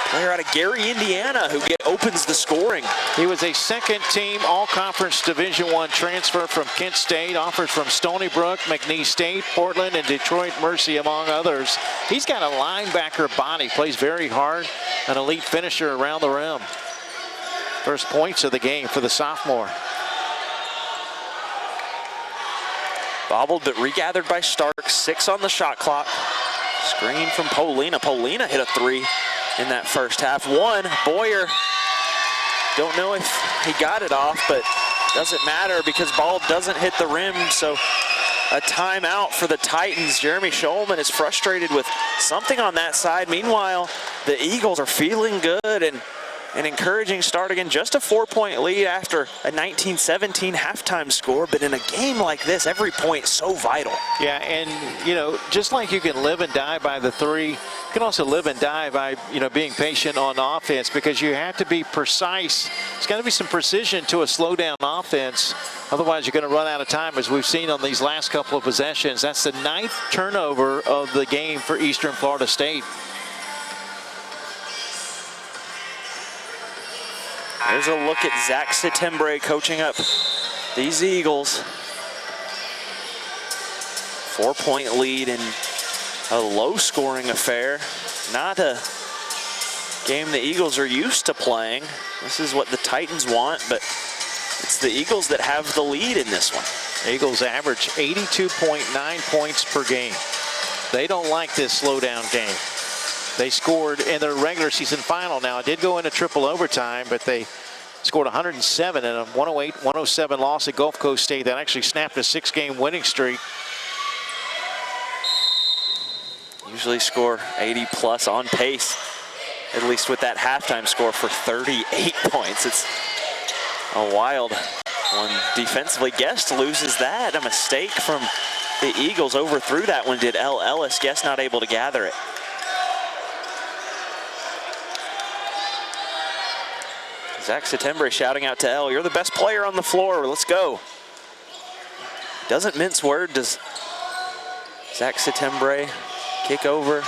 player out of Gary, Indiana, who opens the scoring. He was a second-team All-Conference Division I transfer from Kent State, offers from Stony Brook, McNeese State, Portland, and Detroit Mercy, among others. He's got a linebacker body, plays very hard, an elite finisher around the rim. First points of the game for the sophomore. Bobbled but regathered by Stark. 6 on the shot clock. Screen from Polina. Polina hit a 3 in that first half. 1, Boyer, don't know if he got it off, but doesn't matter because ball doesn't hit the rim, so a timeout for the Titans. Jeremy Schulman is frustrated with something on that side. Meanwhile, the Eagles are feeling good and an encouraging start again. Just a 4-point lead after a 19-17 halftime score, but in a game like this, every point is so vital. Yeah, and, you know, just like you can live and die by the 3, you can also live and die by, you know, being patient on offense, because you have to be precise. There's got to be some precision to a slow-down offense. Otherwise, you're going to run out of time, as we've seen on these last couple of possessions. That's the 9th turnover of the game for Eastern Florida State. There's a look at Zach Setembre coaching up these Eagles. 4-point lead in a low-scoring affair. Not a game the Eagles are used to playing. This is what the Titans want, but it's the Eagles that have the lead in this one. Eagles average 82.9 points per game. They don't like this slow-down game. They scored in their regular season final. Now, it did go into triple overtime, but they scored 107 in a 108-107 loss at Gulf Coast State. That actually snapped a 6-game winning streak. Usually score 80-plus on pace, at least with that halftime score for 38 points. It's a wild one defensively. Guest loses that. A mistake from the Eagles overthrew that one, did L. Ellis. Guest not able to gather it. Zach Setembre shouting out to L, "You're the best player on the floor, let's go." Doesn't mince word, does Zach Setembre. Kick over.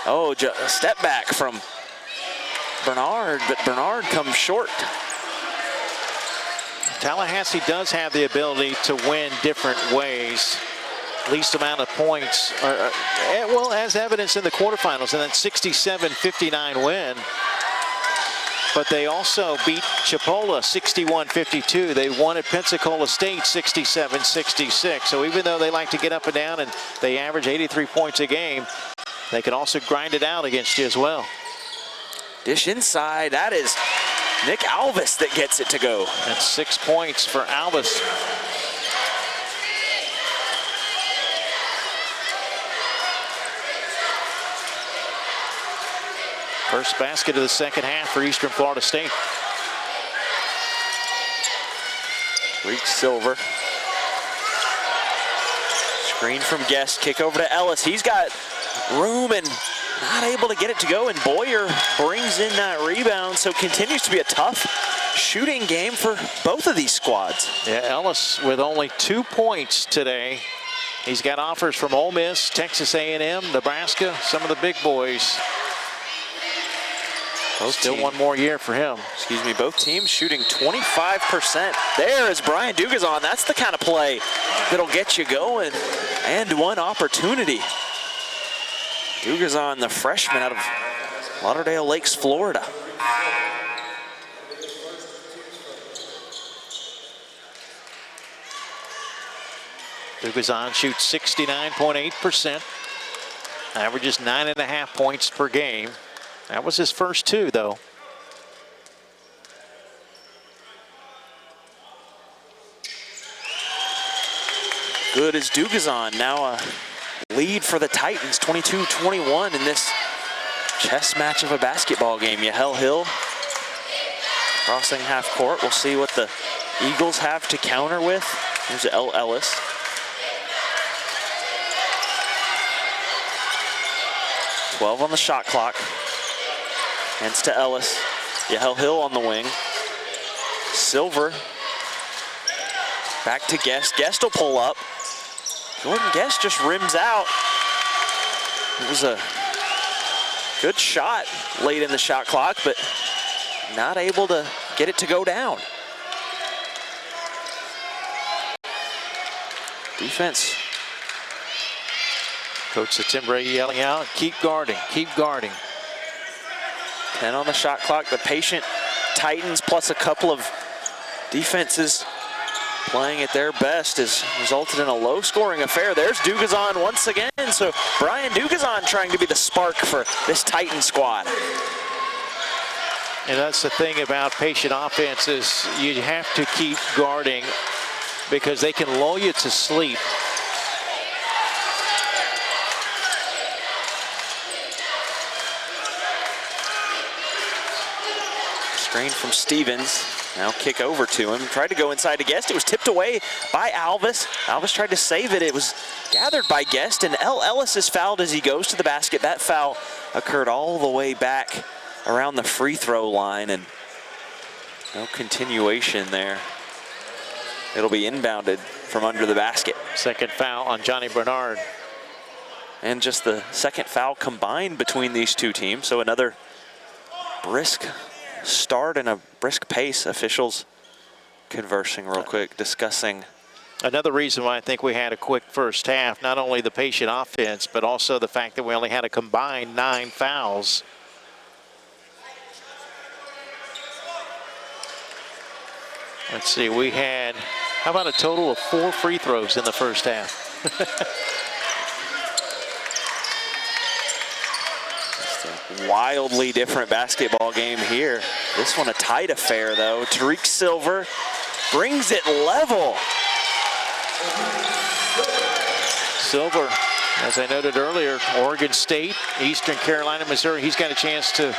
Oh, a step back from Bernard, but Bernard comes short. Tallahassee does have the ability to win different ways. Least amount of points, well, as evidenced in the quarterfinals, and that 67-59 win. But they also beat Chipola 61-52. They won at Pensacola State 67-66. So even though they like to get up and down and they average 83 points a game, they can also grind it out against you as well. Dish inside. That is Nick Alvis that gets it to go. That's 6 points for Alvis. First basket of the second half for Eastern Florida State. Tarik Silver. Screen from Guest, kick over to Ellis. He's got room and not able to get it to go, and Boyer brings in that rebound, so continues to be a tough shooting game for both of these squads. Yeah, Ellis with only 2 points today. He's got offers from Ole Miss, Texas A&M, Nebraska, some of the big boys. Still one more year for him. Excuse me, both teams shooting 25%. There is Brian Dugazon. That's the kind of play that'll get you going. And one opportunity. Dugazon, the freshman out of Lauderdale Lakes, Florida. Dugazon shoots 69.8%. Averages 9.5 points per game. That was his first 2, though. Good as Dugazon. Now a lead for the Titans, 22-21 in this chess match of a basketball game. Yahel Hill crossing half court. We'll see what the Eagles have to counter with. Here's L. Ellis. On the shot clock. Hands to Ellis. Yahel Hill on the wing. Silver. Back to Guest. Guest will pull up. Jordan Guest just rims out. It was a good shot late in the shot clock, but not able to get it to go down. Defense. Coach Setembre yelling out, keep guarding, keep guarding. 10 on the shot clock. The patient Titans plus a couple of defenses playing at their best has resulted in a low-scoring affair. There's Dugazon once again. So Brian Dugazon trying to be the spark for this Titan squad. And that's the thing about patient offenses. You have to keep guarding because they can lull you to sleep. Screen from Stevens. Now kick over to him. Tried to go inside to Guest. It was tipped away by Alvis. Alvis tried to save it. It was gathered by Guest, and L. Ellis is fouled as he goes to the basket. That foul occurred all the way back around the free throw line, and no continuation there. It'll be inbounded from under the basket. Second foul on Johnny Bernard. And just the second foul combined between these two teams. So another brisk start and a brisk pace. Officials conversing real quick, discussing. Another reason why I think we had a quick first half, not only the patient offense, but also the fact that we only had a combined 9 fouls. Let's see, we had, how about a total of 4 free throws in the first half? Wildly different basketball game here. This one a tight affair though. Tarik Silver brings it level. Silver, as I noted earlier, Oregon State, Eastern Carolina, Missouri. He's got a chance to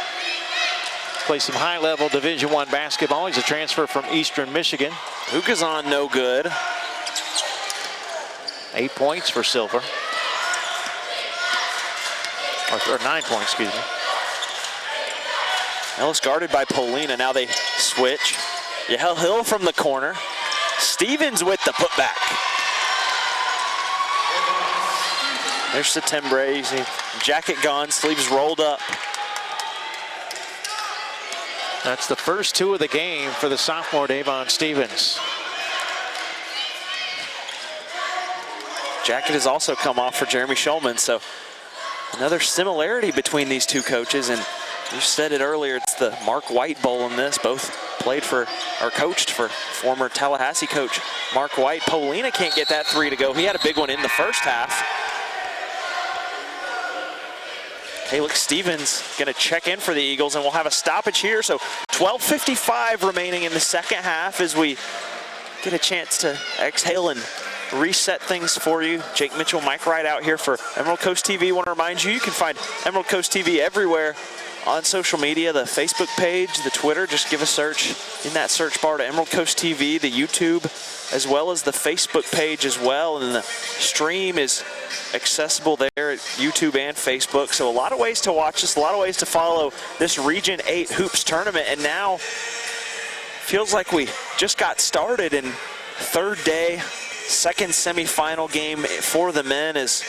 play some high-level Division I basketball. He's a transfer from Eastern Michigan. Dugazon no good. 8 points for Silver. Or 9 points, excuse me. Ellis guarded by Polina. Now they switch. Yahel Hill from the corner. Stevens with the putback. There's Septembre. You see jacket gone, sleeves rolled up. That's the first 2 of the game for the sophomore Davon Stevens. Jacket has also come off for Jeremy Shulman, so another similarity between these two coaches, and you said it earlier, it's the Mark White Bowl in this. Both played for, or coached for, former Tallahassee coach Mark White. Polina can't get that 3 to go. He had a big one in the first half. Tarik Stevens gonna check in for the Eagles, and we'll have a stoppage here. So 12:55 remaining in the second half as we get a chance to exhale and reset things for you. Jake Mitchell, Mike Wright out here for Emerald Coast TV. Want to remind you, you can find Emerald Coast TV everywhere on social media, the Facebook page, the Twitter. Just give a search in that search bar to Emerald Coast TV, the YouTube, as well as the Facebook page as well. And the stream is accessible there at YouTube and Facebook. So a lot of ways to watch this, a lot of ways to follow this Region 8 Hoops tournament. And now feels like we just got started, in third day, second semifinal game for the men, as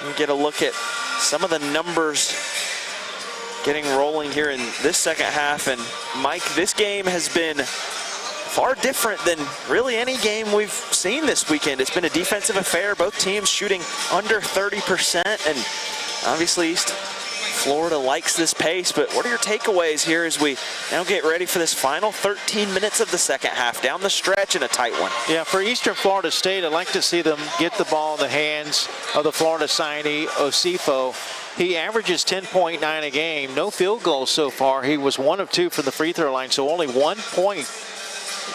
we get a look at some of the numbers getting rolling here in this second half. And Mike, this game has been far different than really any game we've seen this weekend. It's been a defensive affair, both teams shooting under 30%, and obviously East Florida likes this pace. But what are your takeaways here as we now get ready for this final 13 minutes of the second half, down the stretch in a tight one? Yeah, for Eastern Florida State, I'd like to see them get the ball in the hands of the Florida signee, Osifo. He averages 10.9 a game, no field goals so far. He was 1 of 2 from the free throw line, so only 1 point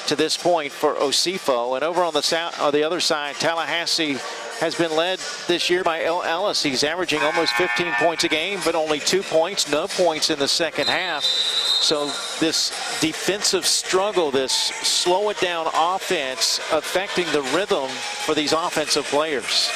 to this point for Osifo. And over on the other side, Tallahassee has been led this year by L. Ellis. He's averaging almost 15 points a game, but only 2 points, no points in the second half. So this defensive struggle, this slow it down offense, affecting the rhythm for these offensive players.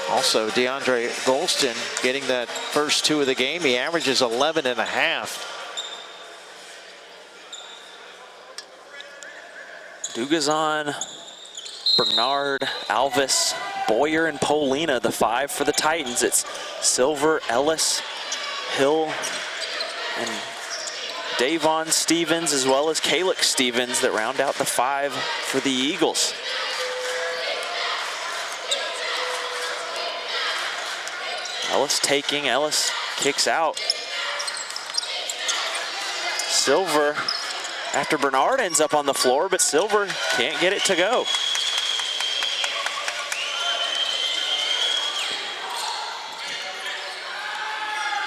Also, DeAndre Golston getting that first 2 of the game. He averages 11.5. Dugazon, Bernard, Alvis, Boyer, and Polina, the 5 for the Titans. It's Silver, Ellis, Hill, and Davon Stevens, as well as Tarik Stevens, that round out the 5 for the Eagles. Ellis taking, Ellis kicks out. Silver after Bernard ends up on the floor, but Silver can't get it to go.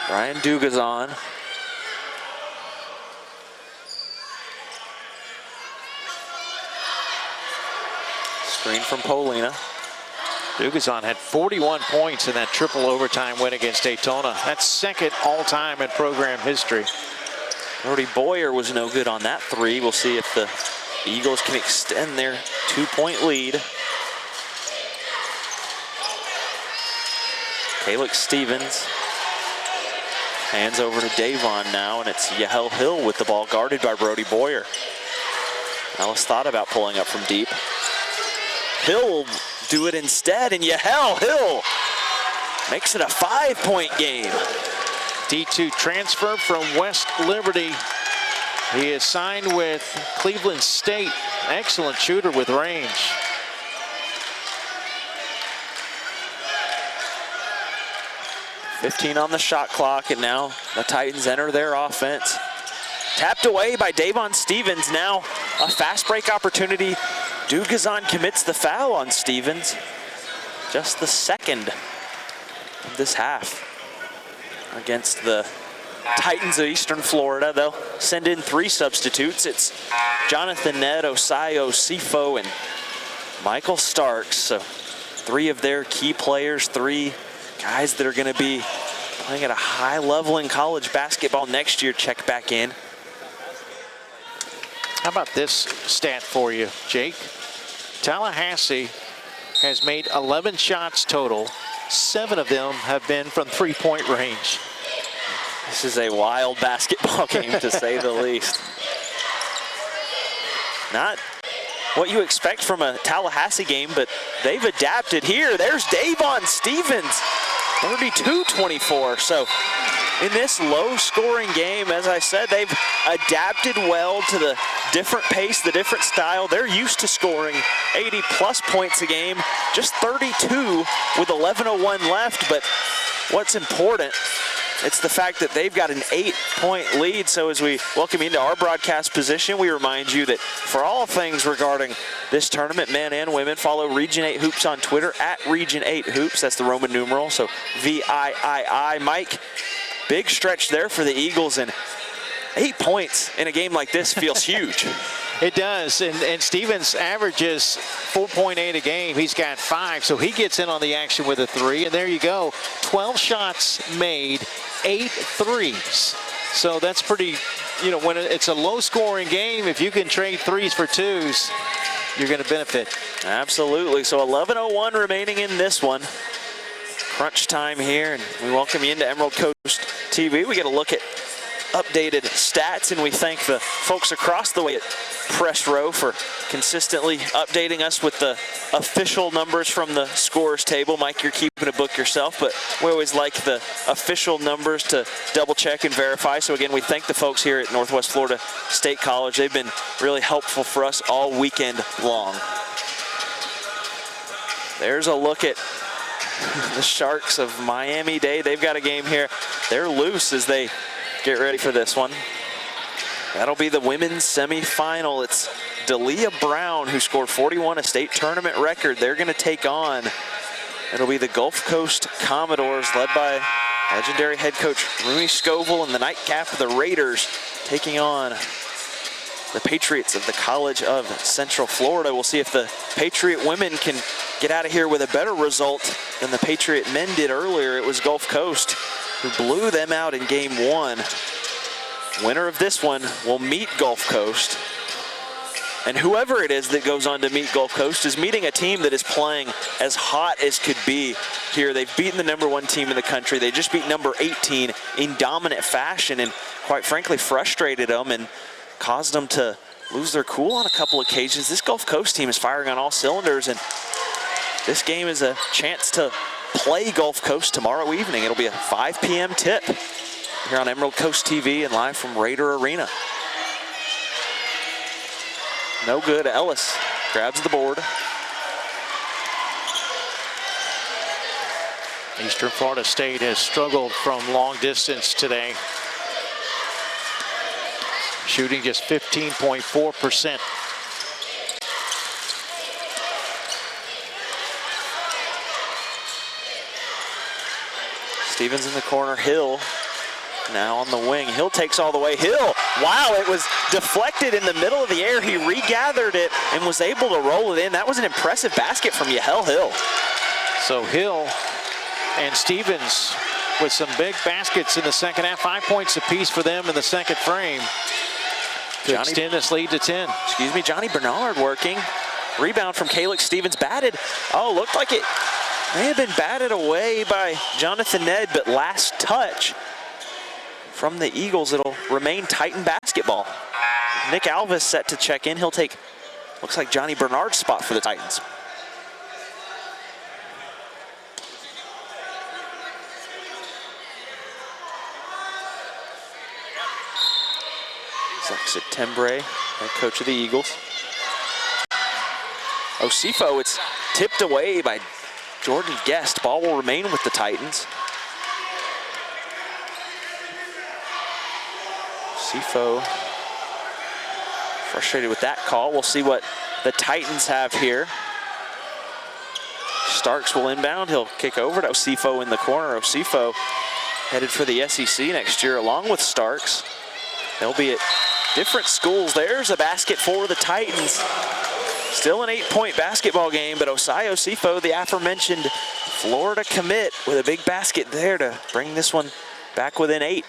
Ryan Dugazon. Screen from Polina. Dugazon had 41 points in that triple overtime win against Daytona. That's second all-time in program history. Brody Boyer was no good on that three. We'll see if the Eagles can extend their 2-point lead. Calix Stevens hands over to Davon now, and it's Yahel Hill with the ball, guarded by Brody Boyer. Ellis thought about pulling up from deep. Hill will do it instead, and Yahel Hill makes it a 5-point game. D2 transfer from West Liberty. He is signed with Cleveland State. Excellent shooter with range. .15 on the shot clock, and now the Titans enter their offense. Tapped away by Davon Stevens. Now a fast break opportunity. Dugazon commits the foul on Stevens. Just the second of this half against the Titans of Eastern Florida. They'll send in 3 substitutes. It's Jonathan Ned, Osayo, Sifo, and Michael Starks. So 3 of their key players, 3 guys that are going to be playing at a high level in college basketball next year, check back in. How about this stat for you, Jake? Tallahassee has made 11 shots total. 7 of them have been from 3-point range. This is a wild basketball game, to say the least. Not what you expect from a Tallahassee game, but they've adapted here. There's Davon Stevens, 32-24. So in this low-scoring game, as I said, they've adapted well to the different pace, the different style. They're used to scoring 80-plus points a game, just 32 with 11:01 left. But what's important, it's the fact that they've got an 8-point lead. So as we welcome you into our broadcast position, we remind you that for all things regarding this tournament, men and women, follow Region 8 Hoops on Twitter at Region 8 Hoops. That's the Roman numeral, so VIII. Mike, big stretch there for the Eagles, and 8 points in a game like this feels huge. It does, and Stevens averages 4.8 a game. He's got 5, so he gets in on the action with a 3, and there you go. 12 shots made, 8 threes. So that's pretty, you know, when it's a low-scoring game, if you can trade 3s for 2s, you're going to benefit. Absolutely. So 11:01 remaining in this one. Crunch time here, and we welcome you into Emerald Coast TV. We get a look at updated stats, and we thank the folks across the way at Press Row for consistently updating us with the official numbers from the scores table. Mike, you're keeping a book yourself, but we always like the official numbers to double check and verify. So again, we thank the folks here at Northwest Florida State College. They've been really helpful for us all weekend long. There's a look at the Sharks of Miami-Dade. They've got a game here. They're loose as they get ready for this one. That'll be the women's semifinal. It's Delia Brown, who scored 41, a state tournament record. They're going to take on, it'll be the Gulf Coast Commodores, led by legendary head coach Rooney Scoville, and the nightcap of the Raiders taking on the Patriots of the College of Central Florida. We'll see if the Patriot women can get out of here with a better result than the Patriot men did earlier. It was Gulf Coast who blew them out in game 1. Winner of this one will meet Gulf Coast. And whoever it is that goes on to meet Gulf Coast is meeting a team that is playing as hot as could be here. They've beaten the #1 team in the country. They just beat number 18 in dominant fashion, and quite frankly frustrated them and caused them to lose their cool on a couple occasions. This Gulf Coast team is firing on all cylinders, and this game is a chance to play Gulf Coast tomorrow evening. It'll be a 5 p.m. tip here on Emerald Coast TV and live from Raider Arena. No good. Ellis grabs the board. Eastern Florida State has struggled from long distance today. shooting just 15.4%. Stevens in the corner, Hill now on the wing. Hill takes all the way. Hill, wow, it was deflected in the middle of the air. He regathered it and was able to roll it in. That was an impressive basket from Yahel Hill. So Hill and Stevens with some big baskets in the second half. 5 points apiece for them in the second frame to extend this lead to 10. Excuse me, Johnny Bernard working. Rebound from Calix Stevens, batted. Oh, looked like it may have been batted away by Jonathan Ned, but last touch from the Eagles. It'll remain Titan basketball. Nick Alvis set to check in. He'll take, looks like Johnny Bernard's spot for the Titans. Zach Settembre, head coach of the Eagles. Osifo, it's tipped away by Jordan Guest. Ball will remain with the Titans. Osifo frustrated with that call. We'll see what the Titans have here. Starks will inbound. He'll kick over to Osifo in the corner. Osifo headed for the SEC next year along with Starks. They'll be at different schools. There's a basket for the Titans. Still an 8-point basketball game, but Osai Osifo, the aforementioned Florida commit, with a big basket there to bring this one back within 8.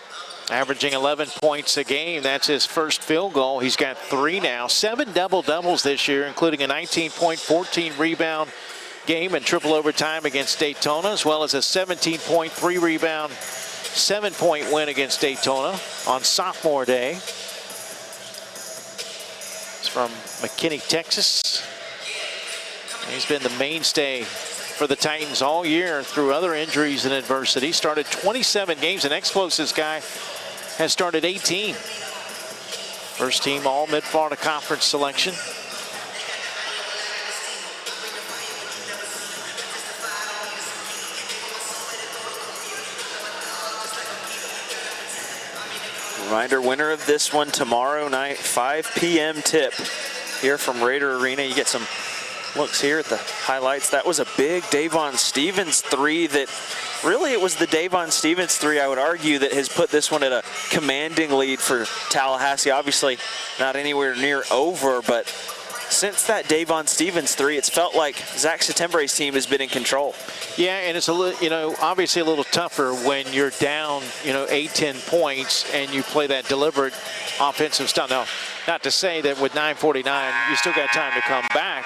Averaging 11 points a game. That's his first field goal. He's got 3 now. 7 double-doubles this year, including a 19-point, 14-rebound game in triple overtime against Daytona, as well as a 17-point, 3-rebound, 7-point win against Daytona on sophomore day. He's from McKinney, Texas. He's been the mainstay for the Titans all year through other injuries and adversity. Started 27 games. The next closest guy has started 18. First team all Mid-Florida Conference selection. Reminder, winner of this one tomorrow night, 5 p.m. tip here from Raider Arena. You get some looks here at the highlights. That was a big Davon Stevens 3 that really, it was the Davon Stevens 3, I would argue, that has put this one at a commanding lead for Tallahassee. Obviously not anywhere near over, but since that Davon Stevens 3, it's felt like Zach Settembre's team has been in control. Yeah, and it's a little, obviously a little tougher when you're down, 8-10 points and you play that deliberate offensive stuff. Now, not to say that with 9:49 you still got time to come back,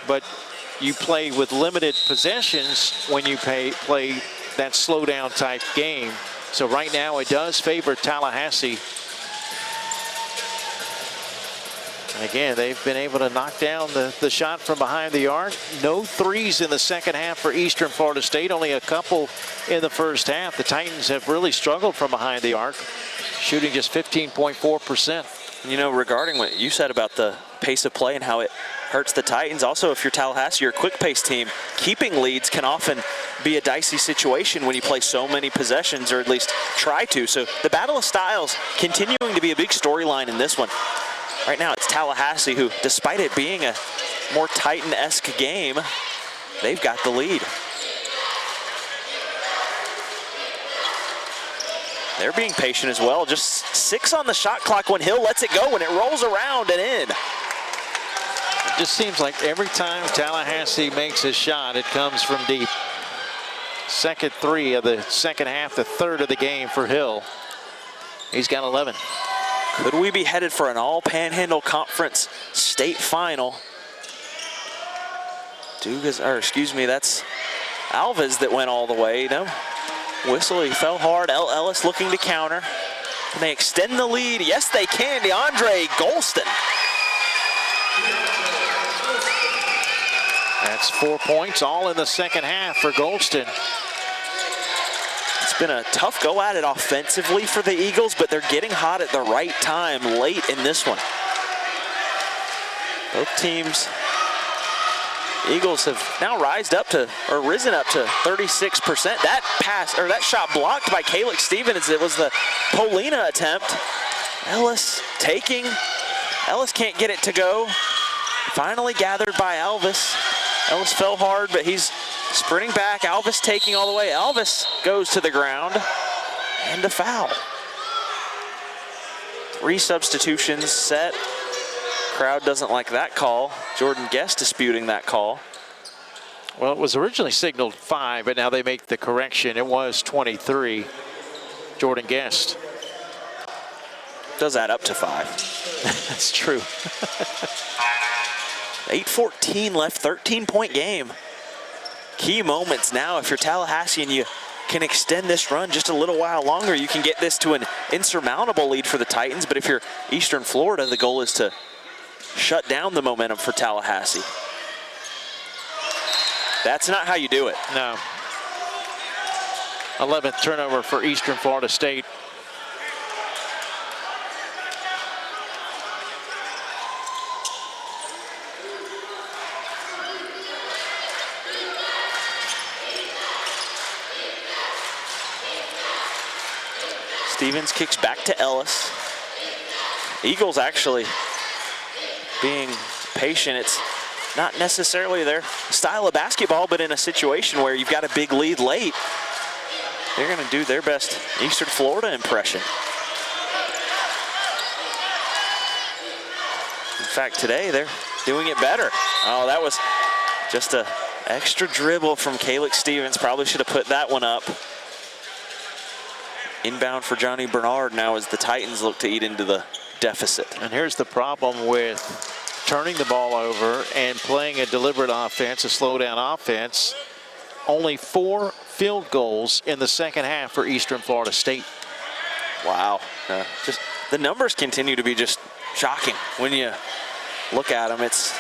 but you play with limited possessions when you play that slow down type game. So right now it does favor Tallahassee. And again, they've been able to knock down the shot from behind the arc. No threes in the second half for Eastern Florida State, only a couple in the first half. The Titans have really struggled from behind the arc, shooting just 15.4%. Regarding what you said about the pace of play and how it hurts the Titans, also if you're Tallahassee, you're a quick pace team, keeping leads can often be a dicey situation when you play so many possessions, or at least try to. So the battle of styles continuing to be a big storyline in this one. Right now it's Tallahassee who, despite it being a more Titan-esque game, they've got the lead. They're being patient as well. Just 6 on the shot clock when Hill lets it go, and it rolls around and in. It just seems like every time Tallahassee makes a shot, it comes from deep. Second 3 of the second half, the third of the game for Hill. He's got 11. Could we be headed for an all-Panhandle Conference state final? That's Alves that went all the way. No whistle, he fell hard. Ellis looking to counter. Can they extend the lead? Yes, they can. DeAndre Golston. That's 4 points, all in the second half for Golston. It's been a tough go at it offensively for the Eagles, but they're getting hot at the right time late in this one. Both teams, Eagles have now risen up to 36%. That pass, or that shot blocked by Calix Stevens. It was the Polina attempt. Ellis taking. Ellis can't get it to go. Finally gathered by Elvis. Ellis fell hard, but he's sprinting back. Elvis taking all the way. Elvis goes to the ground, and a foul. 3 substitutions set. Crowd doesn't like that call. Jordan Guest disputing that call. Well, it was originally signaled 5, but now they make the correction. It was 23. Jordan Guest. Does add up to 5. That's true. 8:14 left, 13-point game. Key moments now. If you're Tallahassee and you can extend this run just a little while longer, you can get this to an insurmountable lead for the Titans. But if you're Eastern Florida, the goal is to shut down the momentum for Tallahassee. That's not how you do it. No. 11th turnover for Eastern Florida State. Stevens kicks back to Ellis. Eagles actually being patient. It's not necessarily their style of basketball, but in a situation where you've got a big lead late, they're going to do their best Eastern Florida impression. In fact, today they're doing it better. Oh, that was just an extra dribble from Tarik Stevens. Probably should have put that one up. Inbound for Johnny Bernard now as the Titans look to eat into the deficit. And here's the problem with turning the ball over and playing a deliberate offense, a slow down offense. Only 4 field goals in the second half for Eastern Florida State. Wow. Just the numbers continue to be just shocking when you look at them. It's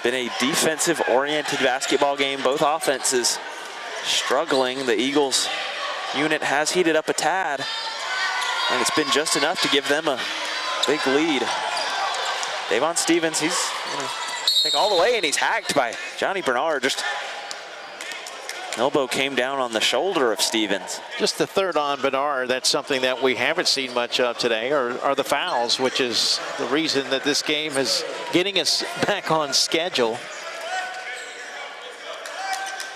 been a defensive-oriented basketball game. Both offenses struggling. The Eagles unit has heated up a tad, and it's been just enough to give them a big lead. Davon Stevens, he's going to take all the way, and he's hacked by Johnny Bernard. Just elbow came down on the shoulder of Stevens. Just the third on Bernard. That's something that we haven't seen much of today, are the fouls, which is the reason that this game is getting us back on schedule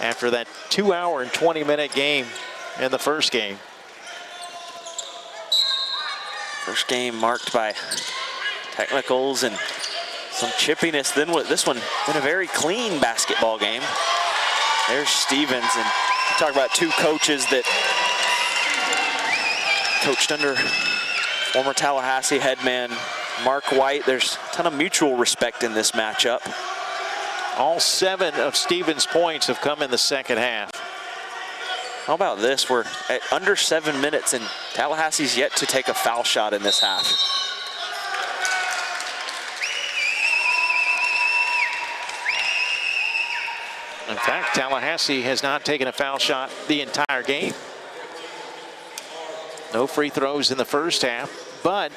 after that 2-hour and 20-minute game in the first game. First game marked by technicals and some chippiness. Then this one been a very clean basketball game. There's Stevens, and you talk about 2 coaches that coached under former Tallahassee headman Mark White. There's a ton of mutual respect in this matchup. All 7 of Stevens' points have come in the second half. How about this? We're at under 7 minutes, and Tallahassee's yet to take a foul shot in this half. In fact, Tallahassee has not taken a foul shot the entire game. No free throws in the first half, but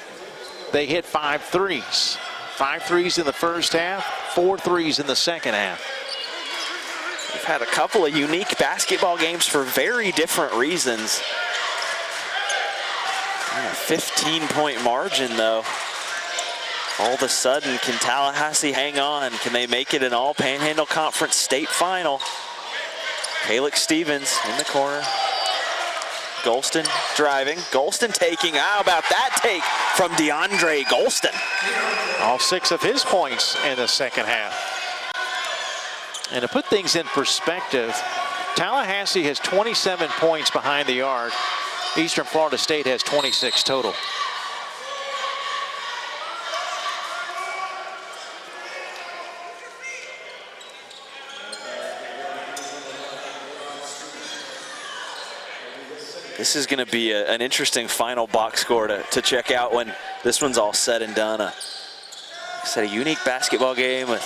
they hit 5 threes. 5 threes in the first half, 4 threes in the second half. We've had a couple of unique basketball games for very different reasons. A 15-point margin, though. All of a sudden, can Tallahassee hang on? Can they make it an all-Panhandle Conference state final? Tarik Stevens in the corner. Golston driving. Golston taking. How about that take from DeAndre Golston? All 6 of his points in the second half. And to put things in perspective, Tallahassee has 27 points behind the arc. Eastern Florida State has 26 total. This is going to be an interesting final box score to check out when this one's all said and done. Like I said, a unique basketball game with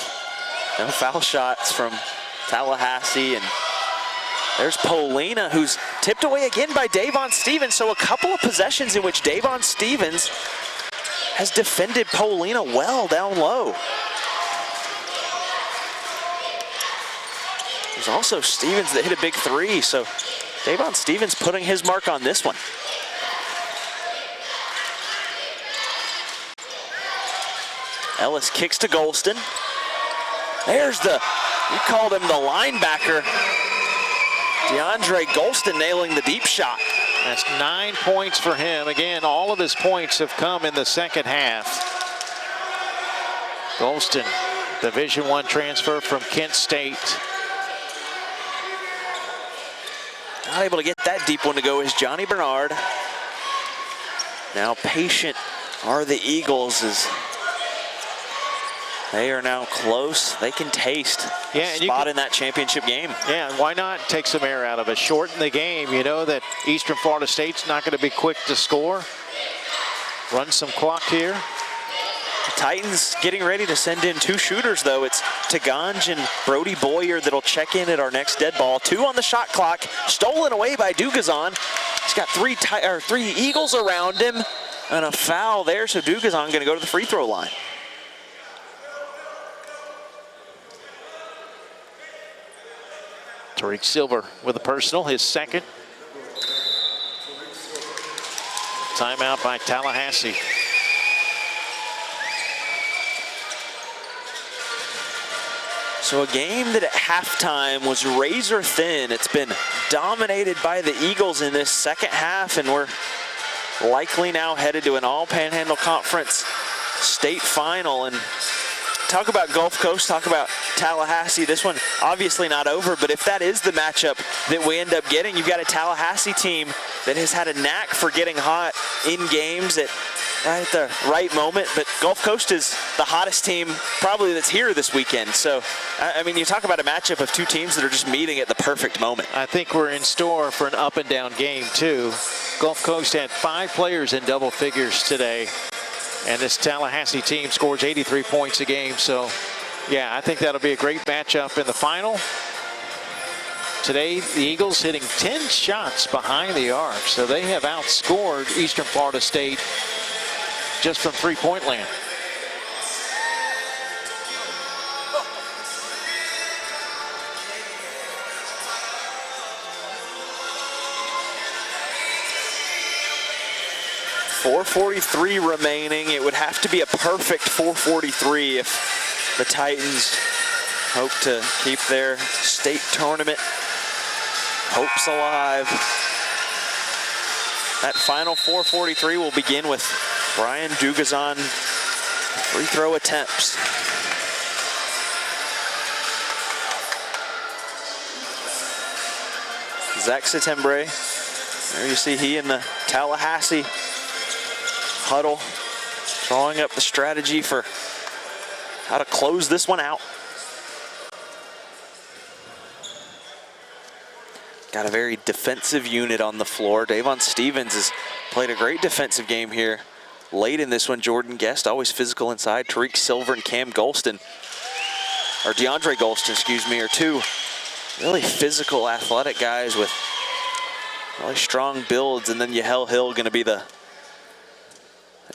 no foul shots from Tallahassee. And there's Polina, who's tipped away again by Davon Stevens. So a couple of possessions in which Davon Stevens has defended Polina well down low. There's also Stevens that hit a big 3. So Davon Stevens putting his mark on this one. Ellis kicks to Golston. There's you called him the linebacker. DeAndre Golston nailing the deep shot. That's 9 points for him. Again, all of his points have come in the second half. Golston, Division I transfer from Kent State. Not able to get that deep one to go is Johnny Bernard. Now patient are the Eagles as they are now close. They can taste a spot in that championship game. Yeah, and why not take some air out of it? Shorten the game. You know that Eastern Florida State's not going to be quick to score. Run some clock here. The Titans getting ready to send in 2 shooters, though. It's Taganj and Brody Boyer that'll check in at our next dead ball. 2 on the shot clock. Stolen away by Dugazon. He's got 3 Eagles around him. And a foul there, so Dugazon going to go to the free throw line. Tarik Silver with a personal, his second. Timeout by Tallahassee. So a game that at halftime was razor thin. It's been dominated by the Eagles in this second half, and we're likely now headed to an all-Panhandle Conference state final. And talk about Gulf Coast, talk about Tallahassee. This one obviously not over, but if that is the matchup that we end up getting, you've got a Tallahassee team that has had a knack for getting hot in games right at the right moment. But Gulf Coast is the hottest team probably that's here this weekend. So, I mean, you talk about a matchup of 2 teams that are just meeting at the perfect moment. I think we're in store for an up and down game too. Gulf Coast had 5 players in double figures today. And this Tallahassee team scores 83 points a game. So, yeah, I think that'll be a great matchup in the final. Today, the Eagles hitting 10 shots behind the arc. So they have outscored Eastern Florida State just from three-point land. .443 remaining. It would have to be a perfect 443 if the Titans hope to keep their state tournament hopes alive. That final 443 will begin with Brian Dugazon free throw attempts. Zach Setembre, there you see he and the Tallahassee huddle drawing up the strategy for how to close this one out. Got a very defensive unit on the floor. Davon Stevens has played a great defensive game here late in this one. Jordan Guest, always physical inside. Tarik Silver and Cam Golston, or DeAndre Golston, excuse me, are 2 really physical, athletic guys with really strong builds. And then Yahel Hill going to be the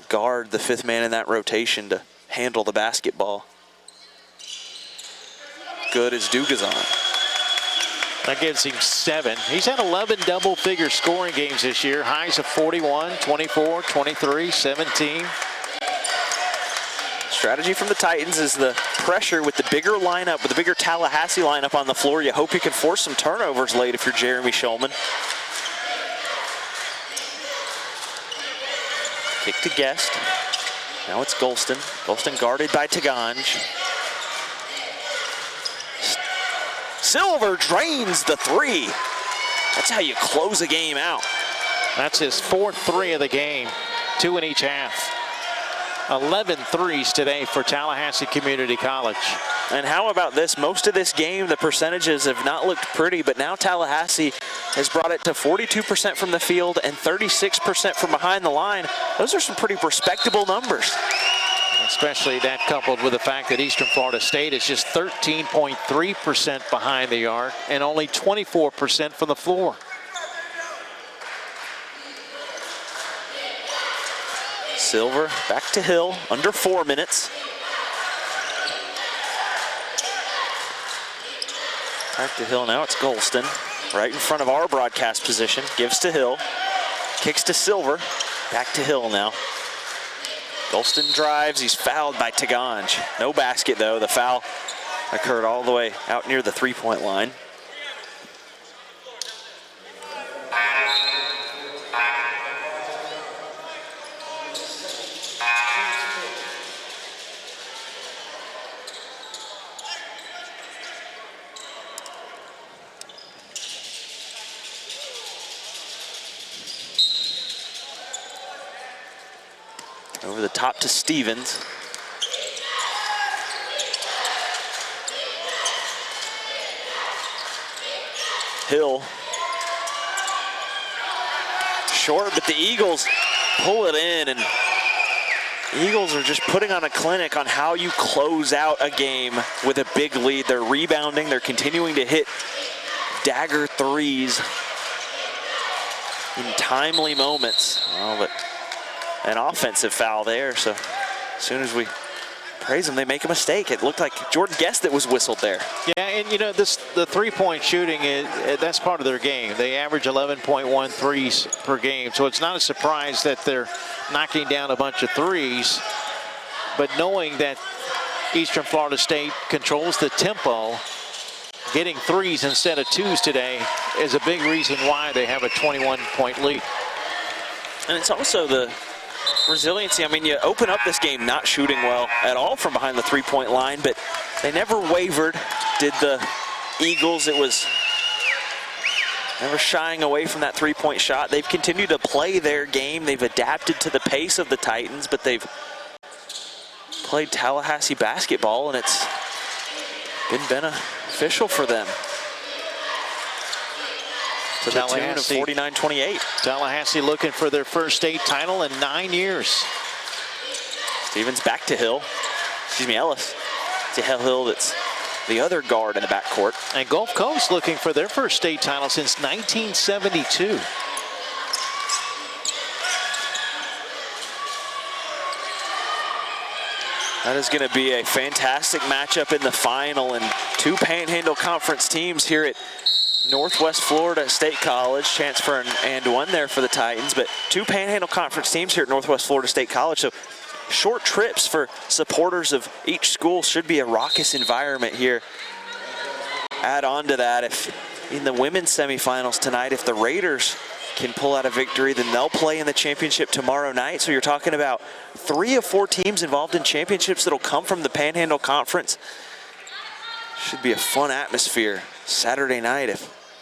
guard, the 5th man in that rotation to handle the basketball. Good as Dugazon. That gives him 7. He's had 11 double-figure scoring games this year. Highs of 41, 24, 23, 17. Strategy from the Titans is the pressure with the bigger lineup, with the bigger Tallahassee lineup on the floor. You hope you can force some turnovers late if you're Jeremy Shulman. Kick to Guest. Now it's Golston. Golston guarded by Taganj. Silver drains the 3. That's how you close a game out. That's his 4th 3 of the game. 2 in each half. 11 threes today for Tallahassee Community College. And how about this? Most of this game, the percentages have not looked pretty, but now Tallahassee has brought it to 42% from the field and 36% from behind the line. Those are some pretty respectable numbers. Especially that coupled with the fact that Eastern Florida State is just 13.3% behind the arc and only 24% from the floor. Silver back to Hill, under 4 minutes. Back to Hill now, it's Golston. Right in front of our broadcast position, gives to Hill. Kicks to Silver, back to Hill now. Golston drives, he's fouled by Taganj. No basket though, the foul occurred all the way out near the three-point line. Over the top to Stevens. Hill. Short, but the Eagles pull it in, and the Eagles are just putting on a clinic on how you close out a game with a big lead. They're rebounding, they're continuing to hit dagger threes in timely moments. Oh, but an offensive foul there, so as soon as we praise them, they make a mistake. It looked like Jordan guessed it was whistled there. Yeah, and you know, the three-point shooting, that's part of their game. They average 11.1 threes per game, so it's not a surprise that they're knocking down a bunch of threes. But knowing that Eastern Florida State controls the tempo, getting threes instead of twos today is a big reason why they have a 21-point lead. And it's also the resiliency. I mean, you open up this game not shooting well at all from behind the three-point line, but they never wavered, did the Eagles. It was never shying away from that three-point shot. They've continued to play their game. They've adapted to the pace of the Titans, but they've played Tallahassee basketball, and it's been beneficial for them. To the tune of 49-28. Tallahassee looking for their first state title in 9 years. Stevens back to Hill. Excuse me, Ellis. To Hill, that's the other guard in the backcourt. And Gulf Coast looking for their first state title since 1972. That is going to be a fantastic matchup in the final, and two Panhandle Conference teams here at Northwest Florida State College. Chance for an and one there for the Titans, but two Panhandle Conference teams here at Northwest Florida State College. So short trips for supporters of each school should be a raucous environment here. Add on to that, if in the women's semifinals tonight, if the Raiders can pull out a victory, then they'll play in the championship tomorrow night. So you're talking about 3 of 4 teams involved in championships that'll come from the Panhandle Conference. Should be a fun atmosphere Saturday night,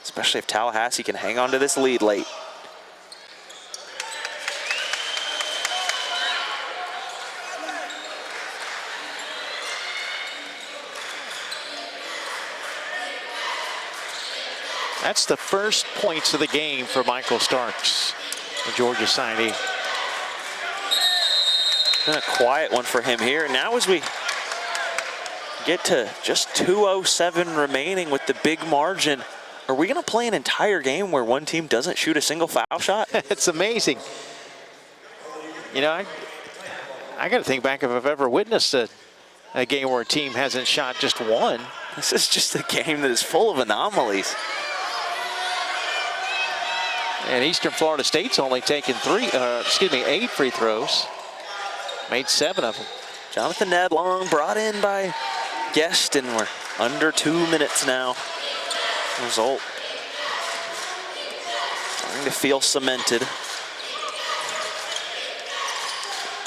especially if Tallahassee can hang on to this lead late. That's the first points of the game for Michael Starks, the Georgia signee. Been a quiet one for him here. Now as we get to just 2:07 remaining with the big margin, are we going to play an entire game where one team doesn't shoot a single foul shot? It's amazing. You know, I got to think back if I've ever witnessed a game where a team hasn't shot just one. This is just a game that is full of anomalies. And Eastern Florida State's only taken 8 free throws. Made 7 of them. Jonathan Ned Long brought in by Guest, and we're under 2 minutes now. Result starting to feel cemented.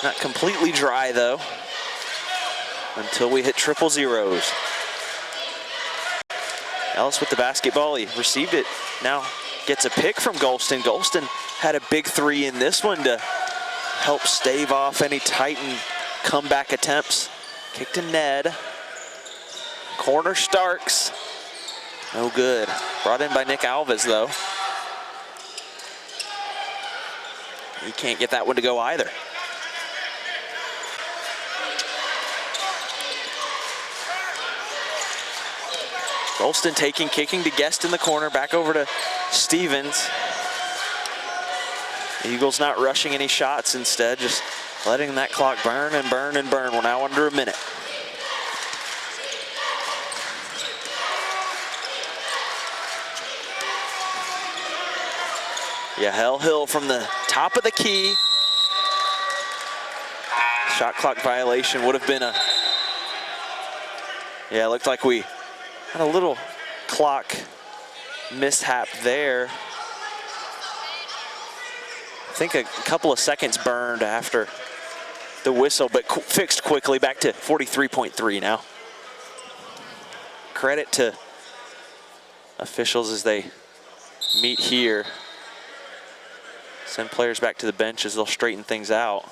Not completely dry though, until we hit triple zeros. Ellis with the basketball, he received it. Now gets a pick from Golston. Golston had a big 3 in this one to help stave off any Titan comeback attempts. Kick to Ned. Corner Starks. No good. Brought in by Nick Alves though. He can't get that one to go either. Golston kicking to Guest in the corner, back over to Stevens. The Eagles not rushing any shots, instead just letting that clock burn and burn and burn. We're now under a minute. Yeah, Hill from the top of the key. Shot clock violation would have been a, yeah, it looked like we had a little clock mishap there. I think a couple of seconds burned after the whistle, but fixed quickly, back to 43.3 now. Credit to officials as they meet here. Send players back to the bench as they'll straighten things out.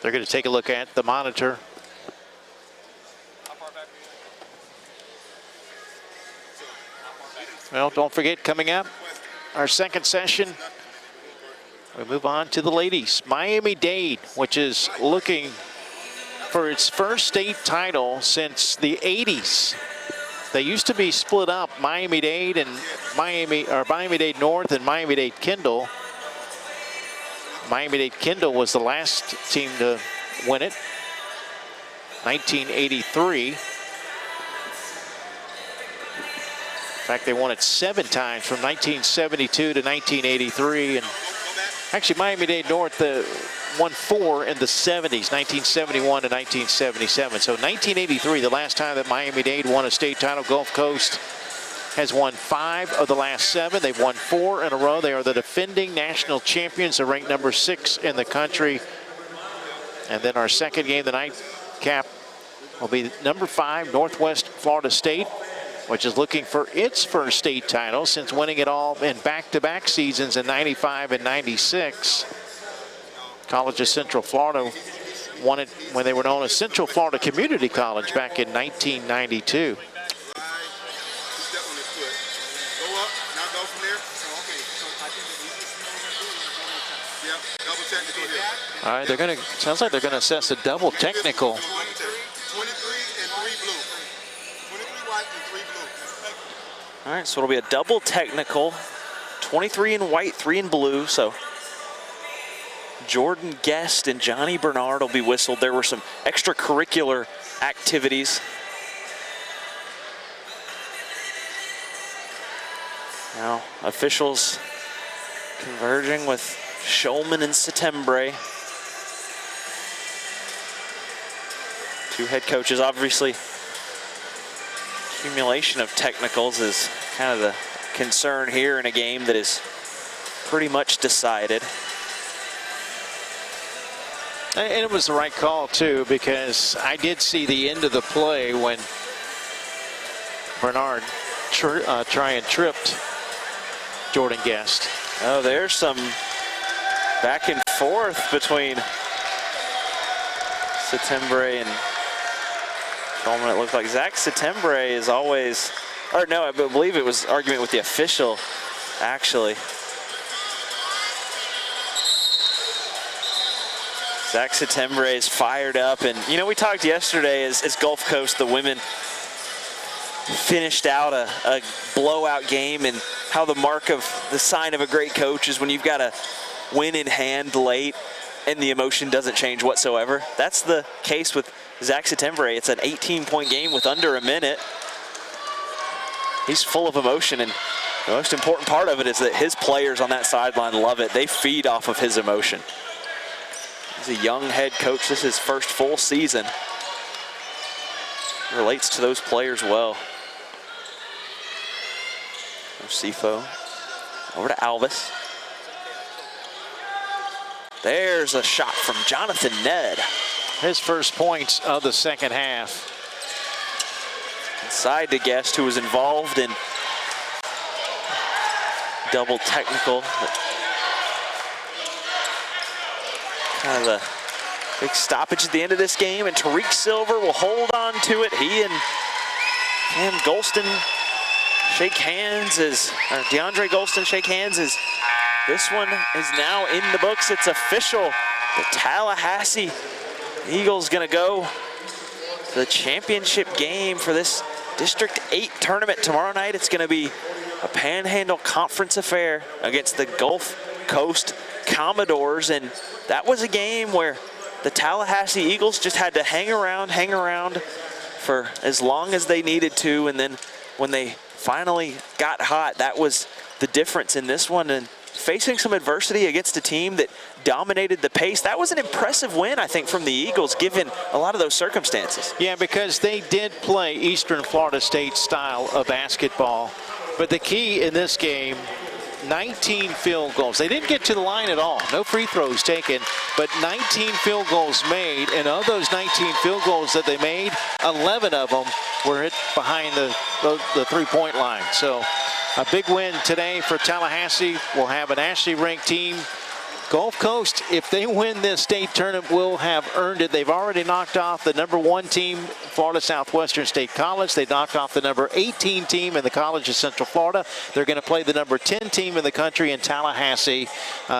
They're going to take a look at the monitor. Well, don't forget, coming up, our second session, we move on to the ladies. Miami-Dade, which is looking for its first state title since the 80s. They used to be split up, Miami-Dade and Miami-Dade North and Miami-Dade Kendall. Miami-Dade Kendall was the last team to win it, 1983. In fact, they won it 7 times from 1972 to 1983. And actually, Miami-Dade North won 4 in the 70s, 1971 to 1977. So 1983, the last time that Miami-Dade won a state title. Gulf Coast has won 5 of the last 7. They've won 4 in a row. They are the defending national champions. They're ranked number 6 in the country. And then our second game, the nightcap, will be number 5, Northwest Florida State, which is looking for its first state title since winning it all in back-to-back seasons in 95 and 96. College of Central Florida won it when they were known as Central Florida Community College back in 1992. All right, they're going to, sounds like they're going to assess a double technical. 23 and 3 blue. 23 white and 3 blue. All right, so it'll be a double technical, 23 in white, 3 in blue. So Jordan Guest and Johnny Bernard will be whistled. There were some extracurricular activities. Now officials converging with Shulman and Settembre. 2 head coaches. Obviously, accumulation of technicals is kind of the concern here in a game that is pretty much decided. And it was the right call, too, because I did see the end of the play when Bernard tripped Jordan Guest. Oh, there's some back and forth between Settembre and Shulman. It looked like Zach Settembre is always, or no, I believe it was argument with the official, actually. Zach Settembre is fired up, and you know, we talked yesterday as Gulf Coast, the women finished out a blowout game, and how the mark of the sign of a great coach is when you've got a win in hand late and the emotion doesn't change whatsoever. That's the case with Zach Settembre. It's an 18-point game with under a minute. He's full of emotion, and the most important part of it is that his players on that sideline love it. They feed off of his emotion. He's a young head coach. This is his first full season. Relates to those players well. Sifo over to Alvis. There's a shot from Jonathan Ned. His first points of the second half. Inside to Guest, who was involved in double technical. Kind of a big stoppage at the end of this game, and Tarik Silver will hold on to it. He and Cam Golston shake hands as, or DeAndre Golston shake hands as this one is now in the books. It's official. The Tallahassee Eagles gonna go to the championship game for this District 8 tournament tomorrow night. It's gonna be a Panhandle Conference affair against the Gulf Coast Commodores, and that was a game where the Tallahassee Eagles just had to hang around for as long as they needed to, and then when they finally got hot. That was the difference in this one, and facing some adversity against a team that dominated the pace. That was an impressive win, I think, from the Eagles, given a lot of those circumstances. Yeah, because they did play Eastern Florida State style of basketball. But the key in this game, 19 field goals. They didn't get to the line at all. No free throws taken, but 19 field goals made. And of those 19 field goals that they made, 11 of them were hit behind the three-point line. So a big win today for Tallahassee. We'll have a nationally ranked team. Gulf Coast, if they win this state tournament, will have earned it. They've already knocked off the #1 team, Florida Southwestern State College. They knocked off the #18 team in the College of Central Florida. They're going to play the #10 team in the country in Tallahassee.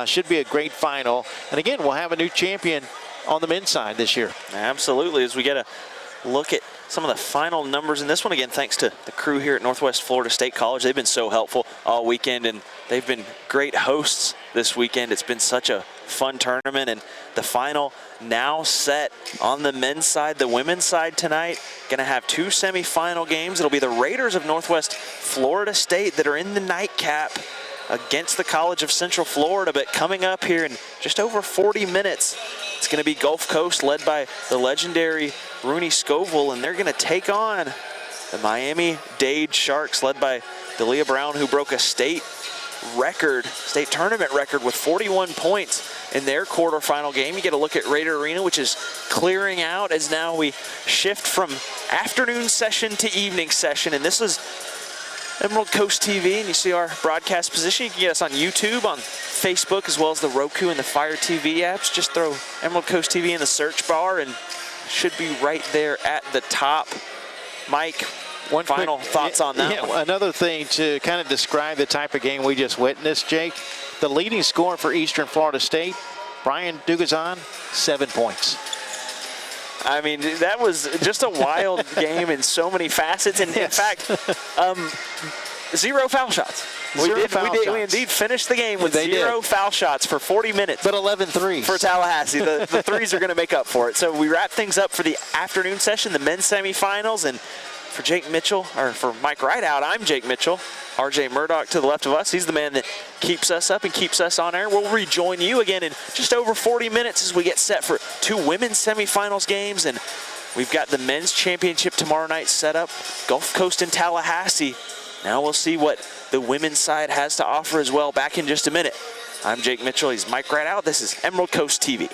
Should be a great final. And again, we'll have a new champion on the men's side this year. Absolutely. As we get a look at some of the final numbers in this one, again, thanks to the crew here at Northwest Florida State College. They've been so helpful all weekend, and they've been great hosts this weekend. It's been such a fun tournament, and the final now set on the men's side. The women's side tonight going to have 2 semifinal games. It'll be the Raiders of Northwest Florida State that are in the nightcap against the College of Central Florida. But coming up here in just over 40 minutes, it's going to be Gulf Coast, led by the legendary Rooney Scoville, and they're going to take on the Miami-Dade Sharks, led by Delia Brown, who broke a state tournament record with 41 points in their quarterfinal game. You get a look at Raider Arena, which is clearing out as now we shift from afternoon session to evening session, and this is Emerald Coast TV, and you see our broadcast position. You can get us on YouTube, on Facebook, as well as the Roku and the Fire TV apps. Just throw Emerald Coast TV in the search bar and should be right there at the top. Mike, final thoughts on that one? Another thing to kind of describe the type of game we just witnessed, Jake. The leading scorer for Eastern Florida State, Brian Dugazan, 7 points. I mean, that was just a wild game in so many facets. And in fact, 0 foul shots. We indeed finished the game with 0 foul shots for 40 minutes. But 11 threes. For Tallahassee. The threes are going to make up for it. So we wrap things up for the afternoon session, the men's semifinals. And for Jake Mitchell, or for Mike Rideout, I'm Jake Mitchell. RJ Murdoch to the left of us. He's the man that keeps us up and keeps us on air. We'll rejoin you again in just over 40 minutes as we get set for 2 women's semifinals games. And we've got the men's championship tomorrow night set up. Gulf Coast and Tallahassee. Now we'll see what the women's side has to offer as well. Back in just a minute. I'm Jake Mitchell. He's Mike Rideout. This is Emerald Coast TV.